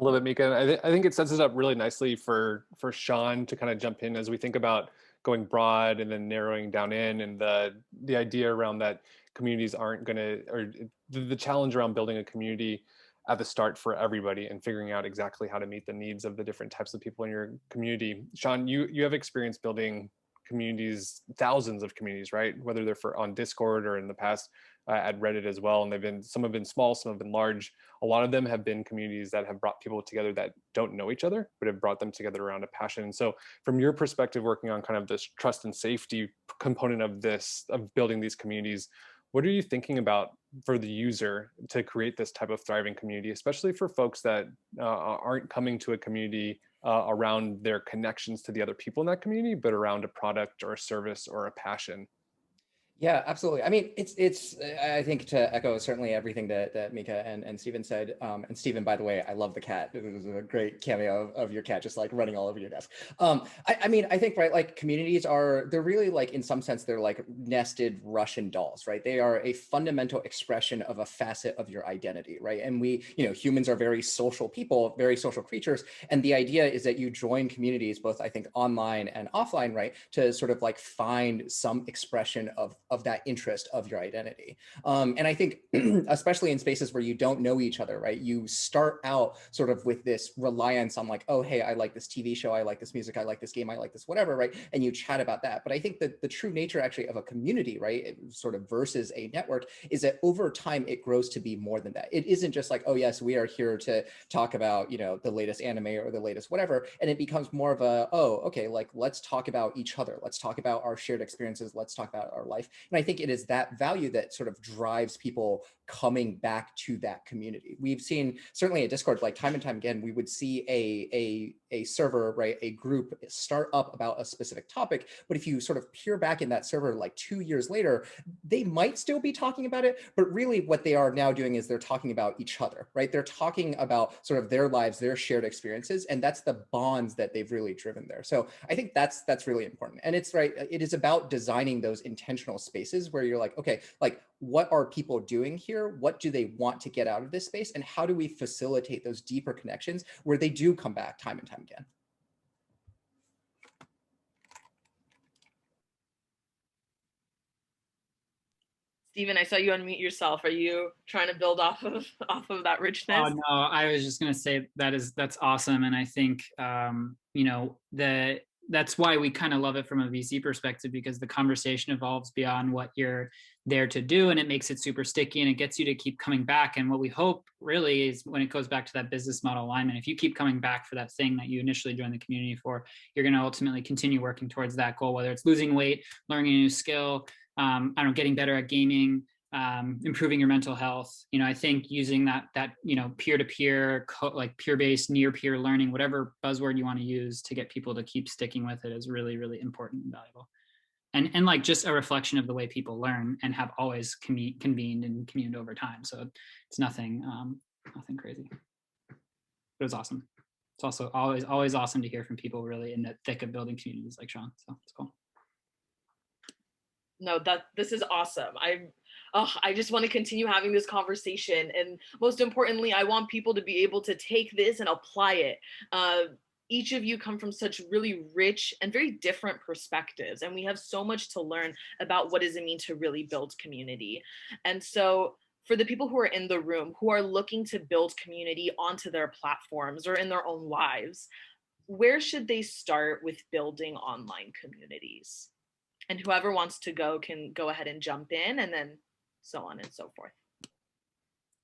I love it, Mika. I think it sets us up really nicely for Sean to kind of jump in as we think about going broad and then narrowing down in, and the idea around that communities aren't going to, or the challenge around building a community at the start for everybody and figuring out exactly how to meet the needs of the different types of people in your community. Sean, you have experience building communities, thousands of communities, right? Whether they're on Discord or in the past at Reddit as well. And some have been small, some have been large. A lot of them have been communities that have brought people together that don't know each other, but have brought them together around a passion. And so from your perspective, working on kind of this trust and safety component of building these communities, what are you thinking about for the user to create this type of thriving community, especially for folks that aren't coming to a community around their connections to the other people in that community, but around a product or a service or a passion? Yeah, absolutely. I mean, I think to echo certainly everything that Mika and Stephen said, and Stephen, by the way, I love the cat. It was a great cameo of your cat, just like running all over your desk. I mean, I think, right, like communities they're really like, in some sense, they're like nested Russian dolls, right? They are a fundamental expression of a facet of your identity, right? And we, humans are very social people, very social creatures. And the idea is that you join communities, both I think online and offline, right? To sort of like find some expression of that interest of your identity. And I think, especially in spaces where you don't know each other, right? You start out sort of with this reliance on like, oh, hey, I like this TV show, I like this music, I like this game, I like this whatever, right? And you chat about that. But I think that the true nature actually of a community, right, sort of versus a network, is that over time it grows to be more than that. It isn't just like, oh yes, we are here to talk about, the latest anime or the latest whatever. And it becomes more of a, oh, okay, like let's talk about each other. Let's talk about our shared experiences. Let's talk about our life. And I think it is that value that sort of drives people coming back to that community. We've seen certainly at Discord, like time and time again, we would see a server, right, a group start up about a specific topic. But if you sort of peer back in that server like 2 years later, they might still be talking about it, but really what they are now doing is they're talking about each other, right? They're talking about sort of their lives, their shared experiences, and that's the bonds that they've really driven there. So I think that's really important. And it's right, it is about designing those intentional spaces where you're like, okay, like what are people doing here? What do they want to get out of this space? And how do we facilitate those deeper connections where they do come back time and time again? Stephen, I saw you unmute yourself. Are you trying to build off of that richness? Oh no, I was just going to say that's awesome, and I think that's why we kind of love it from a VC perspective, because the conversation evolves beyond what you're there to do, and it makes it super sticky, and it gets you to keep coming back. And what we hope really is, when it goes back to that business model alignment, if you keep coming back for that thing that you initially joined the community for, you're going to ultimately continue working towards that goal, whether it's losing weight, learning a new skill, getting better at gaming, improving your mental health. I think using that peer-to-peer, like peer-based, near-peer learning, whatever buzzword you want to use to get people to keep sticking with it, is really, really important and valuable. And like just a reflection of the way people learn and have always convened and communed over time. So it's nothing crazy. It was awesome. It's also always awesome to hear from people really in the thick of building communities like Sean. So it's cool. No, this is awesome. I just want to continue having this conversation. And most importantly, I want people to be able to take this and apply it. Each of you come from such really rich and very different perspectives. And we have so much to learn about what does it mean to really build community. And so for the people who are in the room, who are looking to build community onto their platforms or in their own lives, where should they start with building online communities? And whoever wants to go can go ahead and jump in, and then so on and so forth.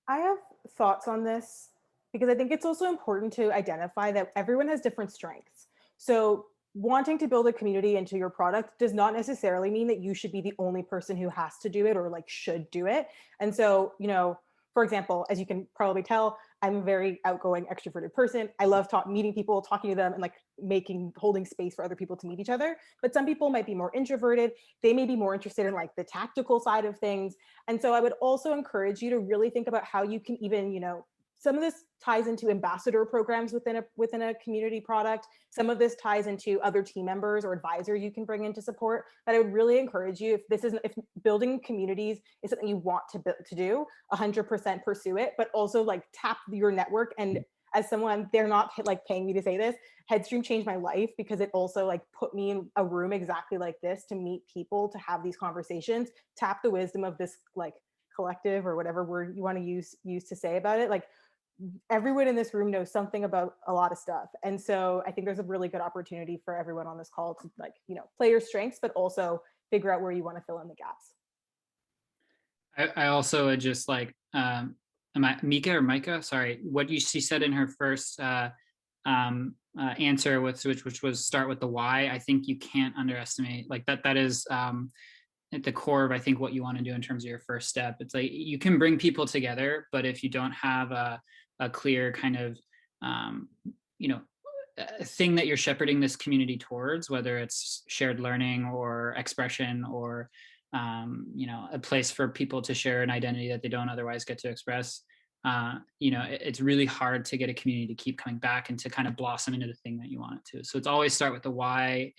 I have thoughts on this because I think it's also important to identify that everyone has different strengths. So wanting to build a community into your product does not necessarily mean that you should be the only person who has to do it or like should do it. And so, for example, as you can probably tell, I'm a very outgoing, extroverted person. I love meeting people, talking to them, and like holding space for other people to meet each other. But some people might be more introverted. They may be more interested in like the tactical side of things. And so I would also encourage you to really think about how you can even, some of this ties into ambassador programs within a community product. Some of this ties into other team members or advisors you can bring in to support. But I would really encourage you, if building communities is something you want to do, 100% pursue it, but also like tap your network. And as someone, they're not like paying me to say this, Headstream changed my life because it also like put me in a room exactly like this to meet people, to have these conversations, tap the wisdom of this like collective or whatever word you want to use to say about it. Like, everyone in this room knows something about a lot of stuff. And so I think there's a really good opportunity for everyone on this call to like, play your strengths, but also figure out where you want to fill in the gaps. I also would just like, Micah? Sorry, what she said in her first answer, which was start with the why. I think you can't underestimate like that is at the core of, I think, what you want to do in terms of your first step. It's like you can bring people together, but if you don't have a clear kind of, thing that you're shepherding this community towards, whether it's shared learning or expression or you know, a place for people to share an identity that they don't otherwise get to express. You know, it's really hard to get a community to keep coming back and to kind of blossom into the thing that you want it to. So it's always start with the why.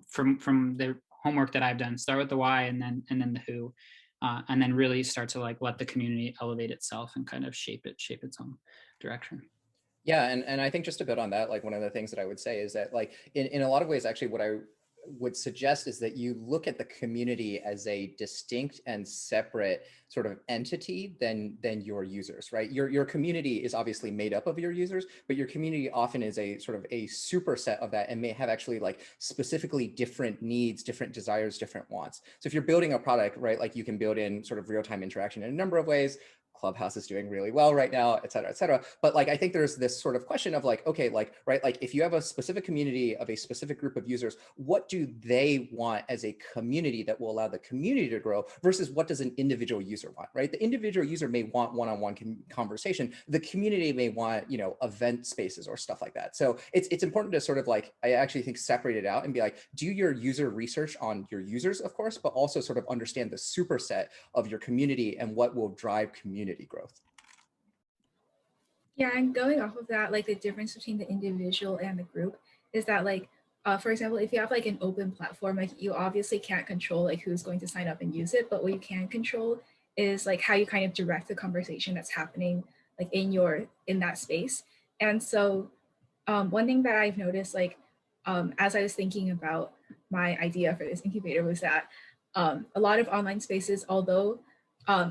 From the homework that I've done, start with the why and then the who, and then really start to like let the community elevate itself and kind of shape its own direction. Yeah, and I think just to build on that, like one of the things that I would say is that like in a lot of ways, actually what I would suggest is that you look at the community as a distinct and separate sort of entity than your users, right? Your community is obviously made up of your users, but your community often is a sort of a superset of that and may have actually like specifically different needs, different desires, different wants. So if you're building a product, right, like you can build in sort of real-time interaction in a number of ways. Clubhouse is doing really well right now, et cetera, et cetera. But like, I think there's this sort of question of like, okay, like, right, like if you have a specific community of a specific group of users, what do they want as a community that will allow the community to grow versus what does an individual user want, right? The individual user may want one-on-one conversation. The community may want, you know, event spaces or stuff like that. So it's important to sort of like, I actually think separate it out and be like, do your user research on your users, of course, but also sort of understand the superset of your community and what will drive community growth. Yeah, and going off of that, like the difference between the individual and the group is that like, for example, if you have like an open platform, like you obviously can't control like who's going to sign up and use it, but what you can control is like how you kind of direct the conversation that's happening like in that space. And so one thing that I've noticed like as I was thinking about my idea for this incubator was that a lot of online spaces, although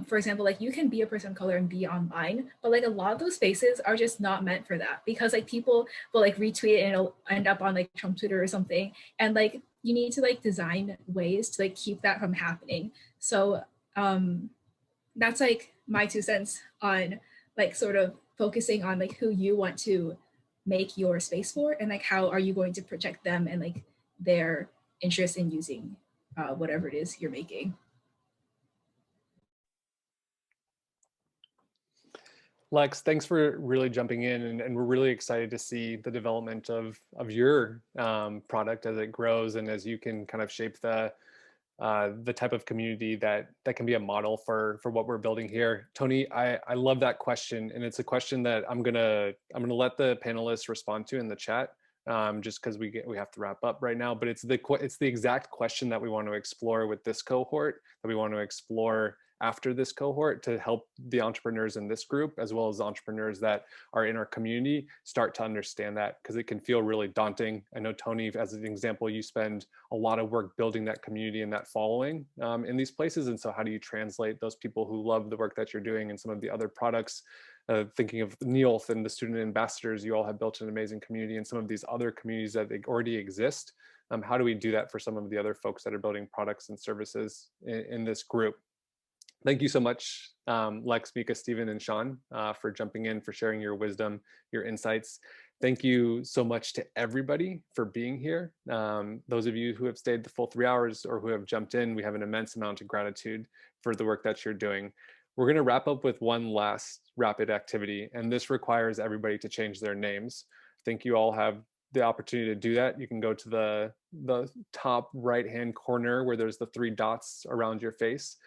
for example, like you can be a person of color and be online, but like a lot of those spaces are just not meant for that because like people will like retweet it and it'll end up on like Trump Twitter or something. And like you need to like design ways to like keep that from happening. So that's like my 2 cents on like sort of focusing on like who you want to make your space for and like how are you going to protect them and like their interest in using whatever it is you're making. Lex, thanks for really jumping in, and we're really excited to see the development of your product as it grows and as you can kind of shape the type of community that can be a model for what we're building here. Tony, I love that question, and it's a question that I'm gonna let the panelists respond to in the chat, just because we have to wrap up right now. But it's the exact question that we want to explore with this cohort, that we want to explore after this cohort to help the entrepreneurs in this group, as well as the entrepreneurs that are in our community, start to understand that, because it can feel really daunting. I know, Tony, as an example, you spend a lot of work building that community and that following in these places. And so how do you translate those people who love the work that you're doing and some of the other products? Thinking of Neolth and the student ambassadors, you all have built an amazing community, and some of these other communities that already exist. How do we do that for some of the other folks that are building products and services in this group? Thank you so much, Lex, Mika, Stephen, and Sean, for jumping in, for sharing your wisdom, your insights. Thank you so much to everybody for being here. Those of you who have stayed the full 3 hours or who have jumped in, we have an immense amount of gratitude for the work that you're doing. We're going to wrap up with one last rapid activity, and this requires everybody to change their names. I think you all have the opportunity to do that. You can go to the top right-hand corner where there's the 3 dots around your face.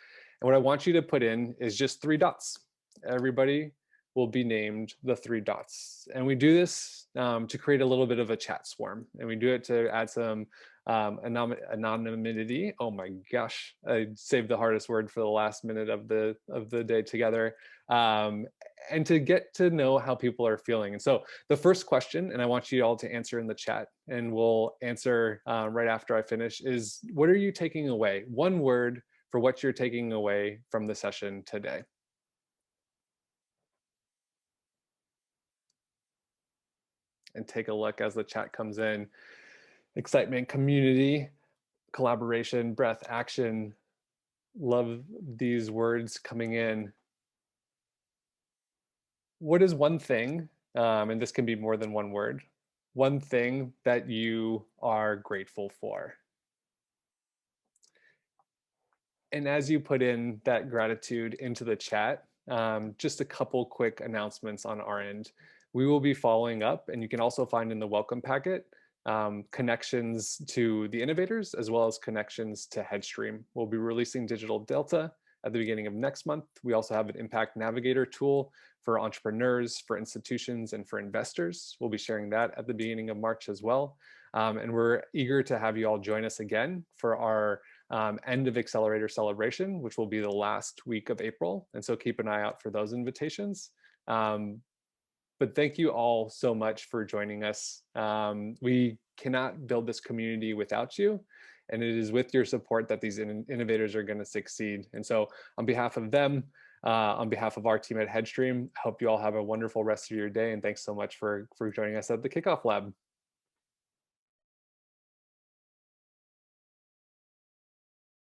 And what I want you to put in is just 3 dots. Everybody will be named the 3 dots. And we do this to create a little bit of a chat swarm. And we do it to add some anonymity. Oh my gosh, I saved the hardest word for the last minute of the day together. And to get to know how people are feeling. And so the first question, and I want you all to answer in the chat, and we'll answer right after I finish, is what are you taking away? One word for what you're taking away from the session today. And take a look as the chat comes in. Excitement, community, collaboration, breath, action. Love these words coming in. What is one thing, and this can be more than one word, one thing that you are grateful for? And as you put in that gratitude into the chat, just a couple quick announcements on our end. We will be following up, and you can also find in the welcome packet connections to the innovators, as well as connections to Headstream. We'll be releasing Digital Delta at the beginning of next month. We also have an Impact Navigator tool for entrepreneurs, for institutions, and for investors. We'll be sharing that at the beginning of March as well. And we're eager to have you all join us again for our end of Accelerator celebration, which will be the last week of April. And so keep an eye out for those invitations. But thank you all so much for joining us. We cannot build this community without you. And it is with your support that these innovators are going to succeed. And so on behalf of them, on behalf of our team at Headstream, I hope you all have a wonderful rest of your day. And thanks so much for joining us at the Kickoff Lab.